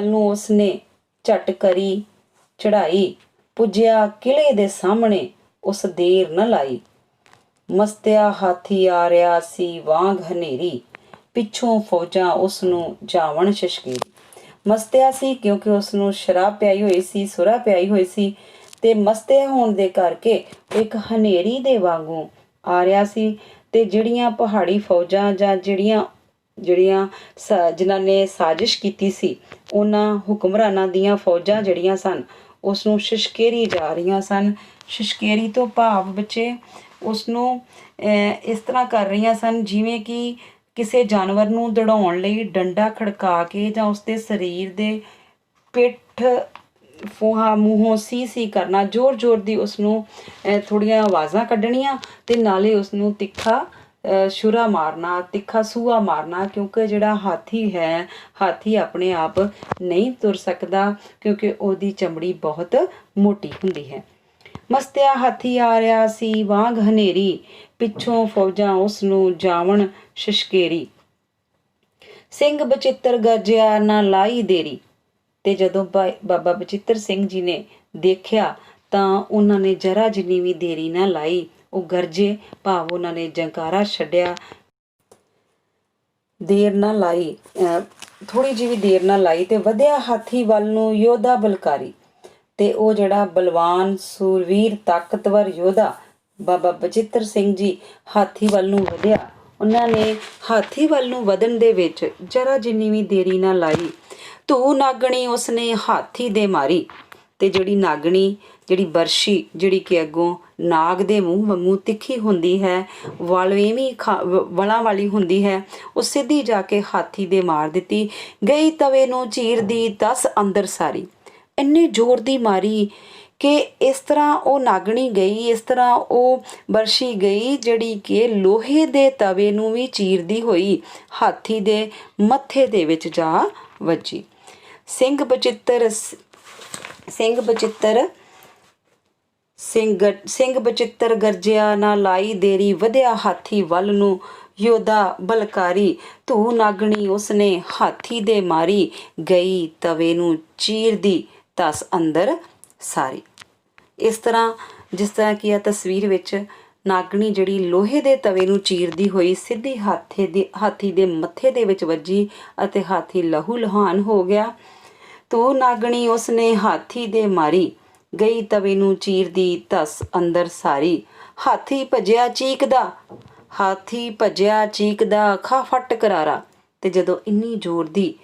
ਨੂੰ ਉਸਨੇ ਝਟ ਕਰੀ ਚੜਾਈ। ਪੁੱਜਿਆ ਕਿਲੇ ਦੇ ਸਾਹਮਣੇ, ਉਸ ਦੇਰ ਨਾ ਲਾਈ। ਮਸਤਿਆ ਹਾਥੀ ਆ ਰਿਹਾ ਸੀ ਵਾਂਗ ਹਨੇਰੀ, ਪਿੱਛੋਂ ਫੌਜਾਂ ਉਸ ਨੂੰ ਜਾਵਣ ਸ਼ਸ਼ਕੇਰੀ। ਮਸਤਿਆ ਸੀ ਕਿਉਂਕਿ ਉਸ ਨੂੰ ਸ਼ਰਾਬ ਪਿਆਈ ਹੋਈ ਸੀ, ਸੁਰਾ ਪਿਆਈ ਹੋਈ ਸੀ ਤੇ ਮਸਤਿਆ ਹੋਣ ਦੇ ਕਰਕੇ ਇੱਕ ਹਨੇਰੀ ਦੇ ਵਾਂਗੂ ਆ ਰਿਹਾ ਸੀ। ਤੇ ਜਿਹੜੀਆਂ ਪਹਾੜੀ ਫੌਜਾਂ ਜਾਂ ਜਿਨ੍ਹਾਂ ਨੇ ਸਾਜ਼ਿਸ਼ ਕੀਤੀ ਸੀ, ਉਹਨਾਂ ਹੁਕਮਰਾਨਾਂ ਦੀਆਂ ਫੌਜਾਂ ਜਿਹੜੀਆਂ ਸਨ ਉਸ ਨੂੰ ਸ਼ਸ਼ਕੇਰੀ ਜਾ ਰਹੀਆਂ ਸਨ। ਸ਼ਸ਼ਕੇਰੀ ਤੋਂ ਭਾਵ ਬੱਚੇ ਉਸ ਨੂੰ ਇਸ ਤਰ੍ਹਾਂ ਕਰ ਰਹੀਆਂ ਸਨ ਜਿਵੇਂ ਕਿ ਕਿਸੇ ਜਾਨਵਰ ਨੂੰ ਦੌੜਾਉਣ ਲਈ ਡੰਡਾ ਖੜਕਾ ਕੇ ਜਾਂ ਉਸਦੇ ਸਰੀਰ ਦੇ ਪਿੱਠ ਫੂਹਾ ਮੂੰਹੋਂ ਸੀ ਕਰਨਾ, ਜ਼ੋਰ ਦੀ ਉਸਨੂੰ ਥੋੜ੍ਹੀਆਂ ਆਵਾਜ਼ਾਂ ਕੱਢਣੀਆਂ ਤੇ ਨਾਲੇ ਉਸਨੂੰ ਤਿੱਖਾ ਛੁਰਾ ਮਾਰਨਾ, ਤਿੱਖਾ ਸੂਆ ਮਾਰਨਾ। ਕਿਉਂਕਿ ਜਿਹੜਾ ਹਾਥੀ ਹੈ, ਹਾਥੀ ਆਪਣੇ ਆਪ ਨਹੀਂ ਤੁਰ ਸਕਦਾ ਕਿਉਂਕਿ ਉਹਦੀ ਚਮੜੀ ਬਹੁਤ ਮੋਟੀ ਹੁੰਦੀ ਹੈ। ਮਸਤਿਆ ਹਾਥੀ ਆ ਰਿਹਾ ਸੀ ਵਾਂਗ ਹਨੇਰੀ, ਪਿੱਛੋਂ ਫੌਜਾਂ ਉਸ ਨੂੰ ਜਾਵਣ ਸ਼ਸ਼ਕੇਰੀ। ਸਿੰਘ ਬਚਿੱਤਰ ਗਰਜਿਆ ਨਾ ਲਾਈ ਦੇਰੀ। ਤੇ ਜਦੋਂ ਬਾਬਾ ਬਚਿੱਤਰ ਸਿੰਘ ਜੀ ਨੇ ਦੇਖਿਆ ਤਾਂ ਉਹਨਾਂ ਨੇ ਜਰਾ ਜਿੰਨੀ ਵੀ ਦੇਰੀ ਨਾ ਲਾਈ। ਉਹ ਗਰਜੇ ਭਾਵ ਉਹਨਾਂ ਨੇ ਜੰਕਾਰਾ ਛੱਡਿਆ। ਦੇਰ ਨਾ ਲਾਈ, ਥੋੜੀ ਜਿਹੀ ਵੀ ਦੇਰ ਨਾ ਲਾਈ ਤੇ ਵਧਿਆ ਹਾਥੀ ਵੱਲ ਨੂੰ ਯੋਧਾ ਬਲਕਾਰੀ। ਤੇ ਉਹ ਜਿਹੜਾ ਬਲਵਾਨ ਸੂਰਵੀਰ ਤਾਕਤਵਰ ਯੋਧਾ ਬਾਬਾ ਬਚਿੱਤਰ ਸਿੰਘ ਜੀ ਹਾਥੀ ਵੱਲ ਨੂੰ ਵਧਿਆ। ਉਹਨਾਂ ਨੇ ਹਾਥੀ ਵੱਲ ਨੂੰ ਵਧਣ ਦੇ ਵਿੱਚ ਜਰਾ ਜਿੰਨੀ ਵੀ ਦੇਰੀ ਨਾ ਲਾਈ। ਧੂ ਨਾਗਣੀ ਉਸਨੇ ਹਾਥੀ ਦੇ ਮਾਰੀ। ਤੇ ਜਿਹੜੀ ਨਾਗਣੀ, ਜਿਹੜੀ ਬਰਸ਼ੀ, ਜਿਹੜੀ ਕਿ ਅੱਗੋਂ ਨਾਗ ਦੇ ਮੂੰਹ ਵਾਂਗੂ ਤਿੱਖੀ ਹੁੰਦੀ ਹੈ, ਵਲਾਂ ਵਾਲੀ ਹੁੰਦੀ ਹੈ, ਉਹ ਸਿੱਧੀ ਜਾ ਕੇ ਹਾਥੀ ਦੇ ਮਾਰ ਦਿੱਤੀ। ਗਈ ਤਵੇ ਨੂੰ ਚੀਰਦੀ 10 ਅੰਦਰ ਸਾਰੀ। ਇੰਨੇ ਜ਼ੋਰ ਦੀ ਮਾਰੀ ਕਿ ਇਸ ਤਰ੍ਹਾਂ ਉਹ ਨਾਗਣੀ ਗਈ, ਇਸ ਤਰ੍ਹਾਂ ਉਹ ਬਰਸ਼ੀ ਗਈ ਜਿਹੜੀ ਕਿ ਲੋਹੇ ਦੇ ਤਵੇ ਨੂੰ ਵੀ ਚੀਰਦੀ ਹੋਈ ਹਾਥੀ ਦੇ ਮੱਥੇ ਦੇ ਵਿੱਚ ਜਾ ਵੱਜੀ। ਸਿੰਘ ਬਚਿੱਤਰ ਗਰਜਿਆ ਨਾ ਲਾਈ ਦੇਰੀ। ਵਧਿਆ ਹਾਥੀ ਵੱਲ ਨੂੰ ਯੋਧਾ ਬਲਕਾਰੀ। ਧੂ ਨਾਗਣੀ ਉਸਨੇ ਹਾਥੀ ਦੇ ਮਾਰੀ। ਗਈ ਤਵੇ ਨੂੰ ਚੀਰਦੀ 10 ਅੰਦਰ ਸਾਰੀ। ਇਸ ਤਰ੍ਹਾਂ ਜਿਸ ਤਰ੍ਹਾਂ ਕਿ ਆ ਤਸਵੀਰ ਵਿੱਚ ਨਾਗਣੀ ਜਿਹੜੀ ਲੋਹੇ ਦੇ ਤਵੇ ਨੂੰ ਚੀਰਦੀ ਹੋਈ ਸਿੱਧੀ ਹਾਥੀ ਦੇ ਮੱਥੇ ਦੇ ਵਿੱਚ ਵੱਜੀ ਅਤੇ ਹਾਥੀ ਲਹੂ ਲੁਹਾਨ ਹੋ ਗਿਆ। ਧੂ ਨਾਗਣੀ ਉਸਨੇ ਹਾਥੀ ਦੇ ਮਾਰੀ। ਗਈ ਤਵੇ ਨੂੰ ਚੀਰਦੀ 10 ਅੰਦਰ ਸਾਰੀ। ਹਾਥੀ ਭੱਜਿਆ ਚੀਕਦਾ ਖਾ ਫੱਟ ਕਰਾਰਾ। ਤੇ ਜਦੋਂ ਇੰਨੀ ਜ਼ੋਰ ਦੀ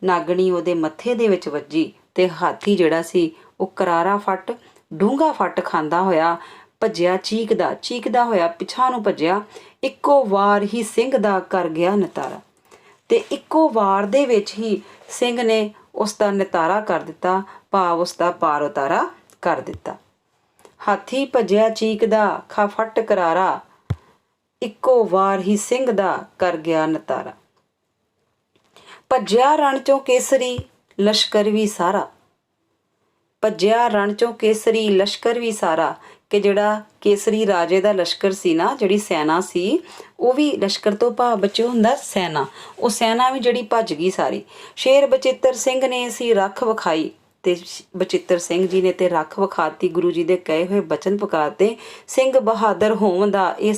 ਨਾਗਣੀ ਉਹਦੇ ਮੱਥੇ ਦੇ ਵਿੱਚ ਵੱਜੀ ਤੇ ਹਾਥੀ ਜਿਹੜਾ ਸੀ ਉਹ ਕਰਾਰਾ ਫੱਟ, ਡੂੰਘਾ ਫੱਟ ਖਾਂਦਾ ਹੋਇਆ ਭੱਜਿਆ, ਚੀਕਦਾ ਹੋਇਆ ਪਿਛਾਂ ਨੂੰ ਭੱਜਿਆ। ਇੱਕੋ ਵਾਰ ਹੀ ਸਿੰਘ ਦਾ ਕਰ ਗਿਆ ਨਤਾਰਾ। ਤੇ ਇੱਕੋ ਵਾਰ ਦੇ ਵਿੱਚ ਹੀ ਸਿੰਘ ਨੇ ਉਸ ਦਾ ਨਿਤਾਰਾ ਕਰ ਦਿੱਤਾ, ਭਾਵ ਉਸ ਦਾ ਪਾਰ ਉਤਾਰਾ ਕਰ ਦਿੱਤਾ। ਹਾਥੀ ਭੱਜਿਆ ਚੀਕਦਾ, ਖਾ ਫੱਟ ਕਰਾਰਾ, ਇੱਕੋ ਵਾਰ ਹੀ ਸਿੰਘ ਦਾ ਕਰ ਗਿਆ ਨਿਤਾਰਾ। ਭੱਜਿਆ ਰਣ ਚੋਂ ਕੇਸਰੀ ਲਸ਼ਕਰ ਵੀ ਸਾਰਾ, ਭੱਜਿਆ ਰਣ ਚੋਂ ਕੇਸਰੀ ਲਸ਼ਕਰ ਵੀ ਸਾਰਾ, ਕਿ ਜਿਹੜਾ ਕੇਸਰੀ ਰਾਜੇ ਦਾ ਲਸ਼ਕਰ ਸੀ ਨਾ, ਜਿਹੜੀ ਸੈਨਾ ਸੀ, ਉਹ ਵੀ ਲਸ਼ਕਰ ਤੋਂ ਭਾਵ ਬੱਚੇ ਹੁੰਦਾ ਸੈਨਾ, ਉਹ ਸੈਨਾ ਵੀ ਜਿਹੜੀ ਭੱਜ ਗਈ ਸਾਰੀ। ਸ਼ੇਰ ਬਚਿੱਤਰ ਸਿੰਘ ਨੇ ਸੀ ਰੱਖ ਵਿਖਾਈ, ਤੇ ਬਚਿੱਤਰ ਸਿੰਘ ਜੀ ਨੇ ਤੇ ਰੱਖ ਵਿਖਾਤੀ, ਗੁਰੂ ਜੀ ਦੇ ਕਹੇ ਹੋਏ ਬਚਨ ਪਕਾਤੇ। ਸਿੰਘ ਬਹਾਦਰ ਹੋਣ ਦਾ ਇਹ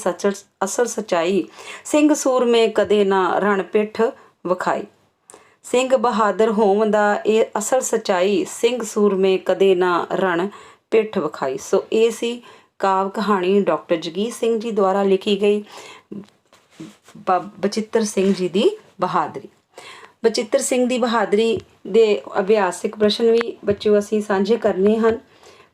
ਅਸਲ ਸੱਚਾਈ, ਸਿੰਘ ਸੂਰਮੇ ਕਦੇ ਨਾ ਰਣ ਪਿੱਠ ਵਿਖਾਈ। ਸਿੰਘ ਬਹਾਦਰ ਹੋਣ ਦਾ ਇਹ ਅਸਲ ਸੱਚਾਈ, ਸਿੰਘ ਸੂਰਮੇ ਕਦੇ ਨਾ ਰਣ ਪਿੱਠ ਵਿਖਾਈ। ਸੋ ਇਹ ਸੀ ਕਾਵ ਕਹਾਣੀ ਡਾਕਟਰ ਜਗੀਰ ਸਿੰਘ ਜੀ ਦੁਆਰਾ ਲਿਖੀ ਗਈ ਬਚਿੱਤਰ ਸਿੰਘ ਜੀ ਦੀ ਬਹਾਦਰੀ। ਬਚਿੱਤਰ ਸਿੰਘ ਦੀ ਬਹਾਦਰੀ ਦੇ ਅਭਿਆਸਿਕ ਪ੍ਰਸ਼ਨ ਵੀ ਬੱਚਿਓ ਅਸੀਂ ਸਾਂਝੇ ਕਰਨੇ ਹਨ,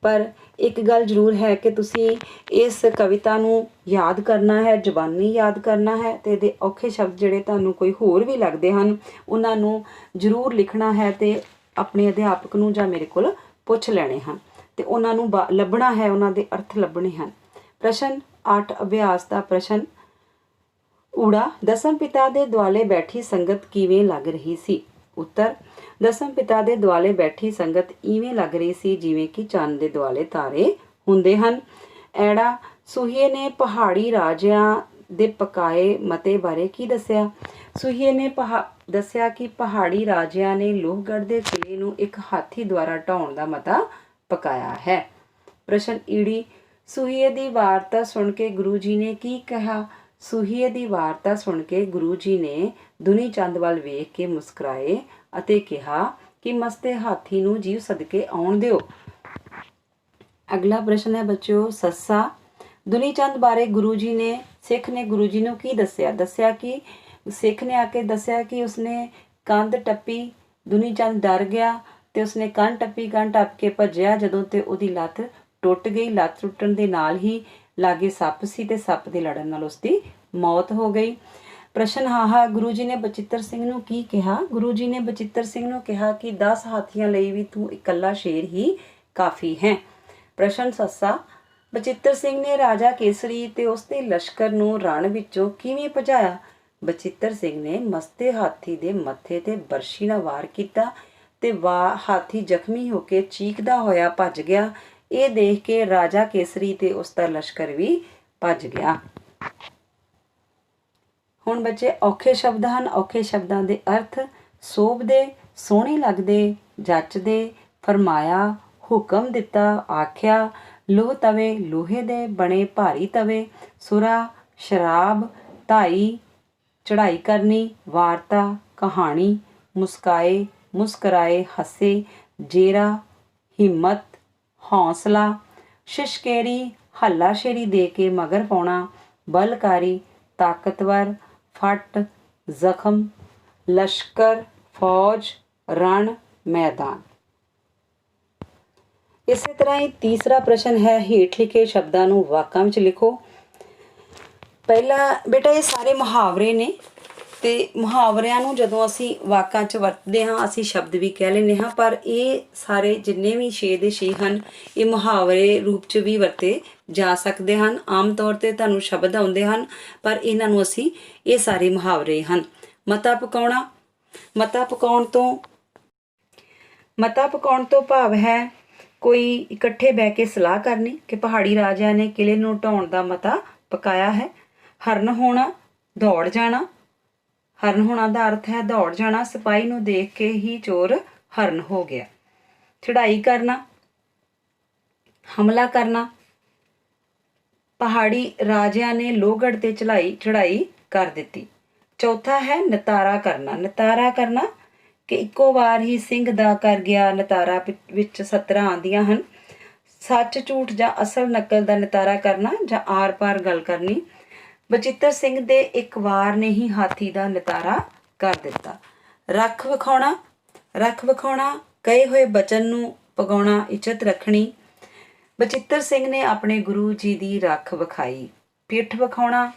ਪਰ ਇੱਕ ਗੱਲ ਜ਼ਰੂਰ ਹੈ ਕਿ ਤੁਸੀਂ ਇਸ ਕਵਿਤਾ ਨੂੰ ਯਾਦ ਕਰਨਾ ਹੈ, ਜ਼ੁਬਾਨੀ ਯਾਦ ਕਰਨਾ ਹੈ, ਤੇ ਇਹਦੇ ਔਖੇ ਸ਼ਬਦ ਜਿਹੜੇ ਤੁਹਾਨੂੰ ਕੋਈ ਹੋਰ ਵੀ ਲੱਗਦੇ ਹਨ ਉਹਨਾਂ ਨੂੰ ਜ਼ਰੂਰ ਲਿਖਣਾ ਹੈ ਤੇ ਆਪਣੇ ਅਧਿਆਪਕ ਨੂੰ ਜਾਂ ਮੇਰੇ ਕੋਲ ਪੁੱਛ ਲੈਣੇ ਹਨ, ਤੇ ਉਹਨਾਂ ਨੂੰ ਲੱਭਣਾ ਹੈ, ਉਹਨਾਂ ਦੇ ਅਰਥ ਲੱਭਣੇ ਹਨ। ਪ੍ਰਸ਼ਨ 8 ਅਭਿਆਸ ਦਾ ਪ੍ਰਸ਼ਨ ਊੜਾ, ਦਸਮ ਪਿਤਾ ਦੇ ਦੁਆਲੇ ਬੈਠੀ ਸੰਗਤ ਕਿਵੇਂ ਲੱਗ ਰਹੀ ਸੀ? ਉੱਤਰ, ਦਸਮ ਪਿਤਾ ਦੇ ਦੁਆਲੇ ਬੈਠੀ ਸੰਗਤ ਇਵੇਂ ਲੱਗ ਰਹੀ ਸੀ ਜਿਵੇਂ ਕਿ ਚੰਨ ਦੇ ਦੁਆਲੇ ਤਾਰੇ ਹੁੰਦੇ ਹਨ। ਐੜਾ, ਸੂਹੀਏ ਨੇ ਪਹਾੜੀ ਰਾਜਿਆਂ ਦੇ ਪਕਾਏ ਮਤੇ ਬਾਰੇ ਕੀ ਦੱਸਿਆ? ਸੂਹੀਏ ਨੇ ਦੱਸਿਆ ਕਿ ਪਹਾੜੀ ਰਾਜਿਆਂ ਨੇ ਲੋਹਗੜ੍ਹ ਦੇ ਕਿਲੇ ਨੂੰ ਇੱਕ ਹਾਥੀ ਦੁਆਰਾ ਢਾਉਣ ਦਾ ਮਤਾ ਪਕਾਇਆ ਹੈ। ਪ੍ਰਸ਼ਨ ਈੜੀ, ਸੂਹੀਏ ਦੀ ਵਾਰਤਾ ਸੁਣ ਕੇ ਗੁਰੂ ਜੀ ਨੇ ਕੀ ਕਿਹਾ? ਸੂਹੀਏ ਦੀ ਵਾਰਤਾ ਸੁਣ ਕੇ ਗੁਰੂ ਜੀ ਨੇ ਦੁਨੀ ਚੰਦ ਵੱਲ ਵੇਖ ਕੇ ਮੁਸਕਰਾਏ ਅਤੇ ਕਿਹਾ ਕਿ ਮਸਤੇ ਹਾਥੀ ਨੂੰ ਜੀਵ ਸਦਕੇ ਆਉਣ ਦਿਓ। ਅਗਲਾ ਪ੍ਰਸ਼ਨ ਹੈ ਬੱਚਿਓ ਸੱਸਾ, ਦੁਨੀ ਚੰਦ ਬਾਰੇ ਸਿੱਖ ਨੇ ਗੁਰੂ ਜੀ ਨੂੰ ਕੀ ਦੱਸਿਆ? ਦੱਸਿਆ ਕਿ ਸਿੱਖ ਨੇ ਆ ਕੇ ਦੱਸਿਆ ਕਿ ਉਸਨੇ ਕੰਧ ਟੱਪੀ, ਦੁਨੀ ਚੰਦ ਡਰ ਗਿਆ ਤੇ ਉਸਨੇ ਕੰਧ ਟੱਪ ਕੇ ਭੱਜਿਆ, ਜਦੋਂ ਤੇ ਉਹਦੀ ਲੱਤ ਟੁੱਟ ਗਈ। ਲੱਤ ਟੁੱਟਣ ਦੇ ਨਾਲ ਹੀ ਲਾਗੇ ਸੱਪ ਸੀ ਤੇ ਸੱਪ ਦੇ ਲੜਨ ਨਾਲ ਉਸਦੀ ਮੌਤ ਹੋ ਗਈ। ਪ੍ਰਸ਼ਨ ਹਾਹਾ, ਗੁਰੂ ਜੀ ਨੇ ਬਚਿੱਤਰ ਸਿੰਘ ਨੂੰ ਕੀ ਕਿਹਾ? ਗੁਰੂ ਜੀ ਨੇ ਬਚਿੱਤਰ ਸਿੰਘ ਨੂੰ ਕਿਹਾ ਕਿ 10 ਹਾਥੀਆਂ ਲਈ ਵੀ ਤੂੰ ਇਕੱਲਾ ਸ਼ੇਰ ਹੀ ਕਾਫੀ ਹੈ। ਪ੍ਰਸ਼ਨ ਸੱਸਾ, ਬਚਿੱਤਰ ਸਿੰਘ ਨੇ ਰਾਜਾ ਕੇਸਰੀ ਤੇ ਉਸਦੇ ਲਸ਼ਕਰ ਨੂੰ ਰਣ ਵਿੱਚੋਂ ਕਿਵੇਂ ਭਜਾਇਆ? ਬਚਿੱਤਰ ਸਿੰਘ ਨੇ ਮਸਤੇ ਹਾਥੀ ਦੇ ਮੱਥੇ ਤੇ ਬਰਸ਼ੀ ਨਾਲ ਵਾਰ ਕੀਤਾ ਤੇ ਹਾਥੀ ਜ਼ਖਮੀ ਹੋ ਕੇ ਚੀਕਦਾ ਹੋਇਆ ਭੱਜ ਗਿਆ। ਇਹ ਦੇਖ ਕੇ ਰਾਜਾ ਕੇਸਰੀ ਤੇ ਉਸਦਾ ਲਸ਼ਕਰ ਵੀ ਭੱਜ ਗਿਆ। ਹੁਣ ਬੱਚੇ ਔਖੇ ਸ਼ਬਦ ਹਨ। ਔਖੇ ਸ਼ਬਦਾਂ ਦੇ ਅਰਥ ਸੋਭਦੇ, ਸੋਹਣੇ ਲੱਗਦੇ, ਜੱਚਦੇ, ਫਰਮਾਇਆ, ਹੁਕਮ ਦਿੱਤਾ, ਆਖਿਆ, ਲੋਹ ਤਵੇ, ਲੋਹੇ ਦੇ ਬਣੇ ਭਾਰੀ ਤਵੇ, ਸੁਰਾ, ਸ਼ਰਾਬ, ਧਾਈ, ਚੜ੍ਹਾਈ ਕਰਨੀ, ਵਾਰਤਾ, ਕਹਾਣੀ, ਮੁਸਕਾਏ, ਮੁਸਕਰਾਏ, ਹੱਸੇ, ਜੇਰਾ, ਹਿੰਮਤ, ਹੌਸਲਾ, ਸ਼ਿਸ਼ਕੇਰੀ, ਹੱਲਾਸ਼ੇਰੀ ਦੇ ਕੇ ਮਗਰ ਪਾਉਣਾ, ਬਲਕਾਰੀ, ਤਾਕਤਵਰ, ਫੱਟ, ਜ਼ਖਮ, ਲਸ਼ਕਰ, ਫੌਜ, ਰਣ, ਮੈਦਾਨ। ਇਸੇ ਤਰ੍ਹਾਂ ਹੀ ਤੀਸਰਾ ਪ੍ਰਸ਼ਨ ਹੈ, ਹੇਠ ਲਿਖੇ ਸ਼ਬਦਾਂ ਨੂੰ ਵਾਕਾਂ ਵਿੱਚ ਲਿਖੋ। ਪਹਿਲਾ ਬੇਟਾ ਇਹ ਸਾਰੇ ਮੁਹਾਵਰੇ ਨੇ ਤੇ ਮੁਹਾਵਰਿਆਂ ਨੂੰ ਜਦੋਂ ਅਸੀਂ ਵਾਕਾਂ 'ਚ ਵਰਤਦੇ ਹਾਂ ਅਸੀਂ ਸ਼ਬਦ ਵੀ ਕਹਿ ਲੈਂਦੇ ਹਾਂ, ਪਰ ਇਹ ਸਾਰੇ ਜਿੰਨੇ ਵੀ 6 ਦੇ 6 ਹਨ ਇਹ ਮੁਹਾਵਰੇ ਰੂਪ 'ਚ ਵੀ ਵਰਤੇ ਜਾ ਸਕਦੇ ਹਨ। ਆਮ ਤੌਰ 'ਤੇ ਤੁਹਾਨੂੰ ਸ਼ਬਦ ਆਉਂਦੇ ਹਨ ਪਰ ਇਹਨਾਂ ਨੂੰ ਅਸੀਂ ਇਹ ਸਾਰੇ ਮੁਹਾਵਰੇ ਹਨ। ਮਤਾ ਪਕਾਉਣਾ, ਮਤਾ ਪਕਾਉਣ ਤੋਂ ਭਾਵ ਹੈ ਕੋਈ ਇਕੱਠੇ ਬਹਿ ਕੇ ਸਲਾਹ ਕਰਨੀ ਕਿ ਪਹਾੜੀ ਰਾਜਿਆਂ ਨੇ ਕਿਲੇ ਨੂੰ ਢਾਉਣ ਦਾ ਮਤਾ ਪਕਾਇਆ ਹੈ। ਹਰਨ ਹੋਣਾ, ਦੌੜ ਜਾਣਾ। ਹਰਨ ਹੋਣਾ ਦਾ ਅਰਥ ਹੈ ਦੌੜ ਜਾਣਾ, ਸਿਪਾਹੀ ਨੂੰ ਦੇਖ ਕੇ ਹੀ ਚੋਰ ਹਰਨ ਹੋ ਗਿਆ। ਚੜ੍ਹਾਈ ਕਰਨਾ, ਹਮਲਾ ਕਰਨਾ। ਪਹਾੜੀ ਰਾਜਿਆਂ ਨੇ ਲੋਹਗੜ੍ਹ ਤੇ ਚੜ੍ਹਾਈ ਕਰ ਦਿੱਤੀ। ਚੌਥਾ ਹੈ ਨਿਤਾਰਾ ਕਰਨਾ। ਨਿਤਾਰਾ ਕਰਨਾ ਕਿ ਇੱਕੋ ਵਾਰ ਹੀ ਸਿੰਘ ਦਾ ਕਰ ਗਿਆ। ਨਿਤਾਰਾ ਵਿੱਚ 17 ਆਉਂਦੀਆਂ ਹਨ। ਸੱਚ ਝੂਠ ਜਾਂ ਅਸਲ ਨਕਲ ਦਾ ਨਿਤਾਰਾ ਕਰਨਾ ਜਾਂ ਆਰ ਪਾਰ ਗੱਲ ਕਰਨੀ। ਬਚਿੱਤਰ ਸਿੰਘ ਦੇ ਇੱਕ ਵਾਰ ਨੇ ਹੀ ਹਾਥੀ ਦਾ ਨਿਤਾਰਾ ਕਰ ਦਿੱਤਾ। ਰੱਖ ਵਿਖਾਉਣਾ, ਰੱਖ ਵਿਖਾਉਣਾ ਕਹੇ ਹੋਏ ਬਚਨ ਨੂੰ ਪਗਾਉਣਾ, ਇੱਜ਼ਤ ਰੱਖਣੀ। ਬਚਿੱਤਰ ਸਿੰਘ ਨੇ ਆਪਣੇ ਗੁਰੂ ਜੀ ਦੀ ਰੱਖ ਵਿਖਾਈ। ਪਿੱਠ ਵਿਖਾਉਣਾ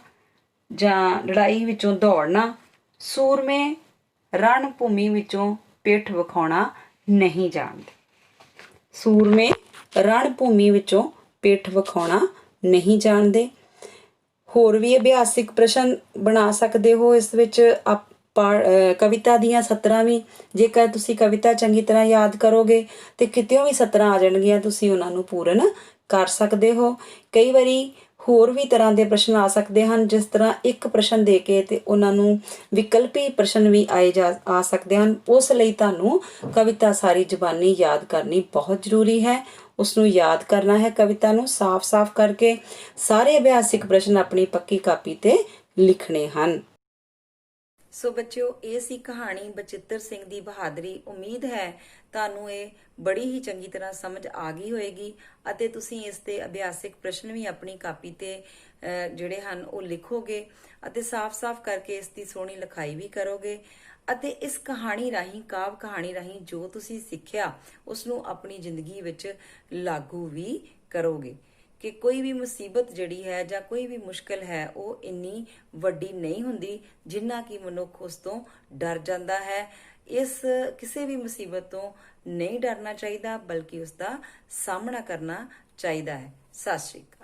ਜਾਂ ਲੜਾਈ ਵਿੱਚੋਂ ਦੌੜਨਾ। ਸੂਰਮੇ ਰਣ ਭੂਮੀ ਵਿੱਚੋਂ ਪਿੱਠ ਵਿਖਾਉਣਾ ਨਹੀਂ ਜਾਣਦੇ। ਸੂਰਮੇ ਰਣ ਭੂਮੀ ਵਿੱਚੋਂ ਪਿੱਠ ਵਿਖਾਉਣਾ ਨਹੀਂ ਜਾਣਦੇ। ਹੋਰ ਵੀ ਅਭਿਆਸਿਕ ਪ੍ਰਸ਼ਨ ਬਣਾ ਸਕਦੇ ਹੋ ਇਸ ਵਿੱਚ। ਕਵਿਤਾ ਦੀਆਂ ਸਤਰਾਂ ਵੀ, ਜੇਕਰ ਤੁਸੀਂ ਕਵਿਤਾ ਚੰਗੀ ਤਰ੍ਹਾਂ ਯਾਦ ਕਰੋਗੇ ਤੇ ਕਿਤਿਓਂ ਵੀ ਸਤਰਾਂ ਆ ਜਾਣਗੀਆਂ, ਤੁਸੀਂ ਉਹਨਾਂ ਨੂੰ ਪੂਰਨ ਕਰ ਸਕਦੇ ਹੋ। ਕਈ ਵਾਰੀ ਹੋਰ ਵੀ ਤਰ੍ਹਾਂ ਦੇ ਪ੍ਰਸ਼ਨ ਆ ਸਕਦੇ ਹਨ, ਜਿਸ ਤਰ੍ਹਾਂ ਇੱਕ ਪ੍ਰਸ਼ਨ ਦੇ ਕੇ ਤੇ ਉਹਨਾਂ ਨੂੰ ਵਿਕਲਪੀ ਪ੍ਰਸ਼ਨ ਵੀ ਆ ਸਕਦੇ ਹਨ। ਉਸ ਲਈ ਤੁਹਾਨੂੰ ਕਵਿਤਾ ਸਾਰੀ ਜ਼ੁਬਾਨੀ ਯਾਦ ਕਰਨੀ ਬਹੁਤ ਜ਼ਰੂਰੀ ਹੈ। ਉਸ ਨੂੰ ਯਾਦ ਕਰਨਾ ਹੈ, ਕਵਿਤਾ ਨੂੰ ਸਾਫ਼-ਸਾਫ਼ ਕਰਕੇ। ਸਾਰੇ ਅਭਿਆਸਿਕ ਪ੍ਰਸ਼ਨ ਆਪਣੀ ਪੱਕੀ ਕਾਪੀ ਤੇ ਲਿਖਣੇ ਹਨ। ਸੋ ਬੱਚਿਓ, ਇਹ ਸੀ ਕਹਾਣੀ ਬਚਿੱਤਰ ਸਿੰਘ ਦੀ ਬਹਾਦਰੀ। ਉਮੀਦ ਹੈ ਤੁਹਾਨੂੰ ਇਹ ਬੜੀ ਹੀ ਚੰਗੀ ਤਰ੍ਹਾਂ ਸਮਝ ਆ ਗਈ ਹੋਏਗੀ ਅਤੇ ਤੁਸੀਂ ਇਸ ਤੇ ਅਭਿਆਸਿਕ ਪ੍ਰਸ਼ਨ ਵੀ ਆਪਣੀ ਕਾਪੀ ਤੇ ਜਿਹੜੇ ਹਨ ਉਹ ਲਿਖੋਗੇ ਅਤੇ ਸਾਫ਼-ਸਾਫ਼ ਕਰਕੇ ਇਸ ਦੀ ਸੋਹਣੀ ਲਿਖਾਈ ਵੀ ਕਰੋਗੇ ਅਤੇ ਇਸ ਕਹਾਣੀ ਰਾਹੀਂ, ਕਾਵਿ ਕਹਾਣੀ ਰਾਹੀਂ ਜੋ ਤੁਸੀਂ ਸਿੱਖਿਆ ਉਸ ਨੂੰ ਆਪਣੀ ਜ਼ਿੰਦਗੀ ਵਿੱਚ ਲਾਗੂ ਵੀ ਕਰੋਗੇ ਕਿ ਕੋਈ ਵੀ ਮੁਸੀਬਤ ਜਿਹੜੀ ਹੈ ਜਾਂ ਕੋਈ ਵੀ ਮੁਸ਼ਕਲ ਹੈ ਉਹ ਇੰਨੀ ਵੱਡੀ ਨਹੀਂ ਹੁੰਦੀ ਜਿੰਨਾ ਕਿ ਮਨੁੱਖ ਉਸ ਤੋਂ ਡਰ ਜਾਂਦਾ ਹੈ। ਇਸ ਕਿਸੇ ਵੀ ਮੁਸੀਬਤ ਤੋਂ ਨਹੀਂ ਡਰਨਾ ਚਾਹੀਦਾ, ਬਲਕਿ ਉਸ ਦਾ ਸਾਹਮਣਾ ਕਰਨਾ ਚਾਹੀਦਾ ਹੈ। ਸਤਿ ਸ਼੍ਰੀ ਅਕਾਲ।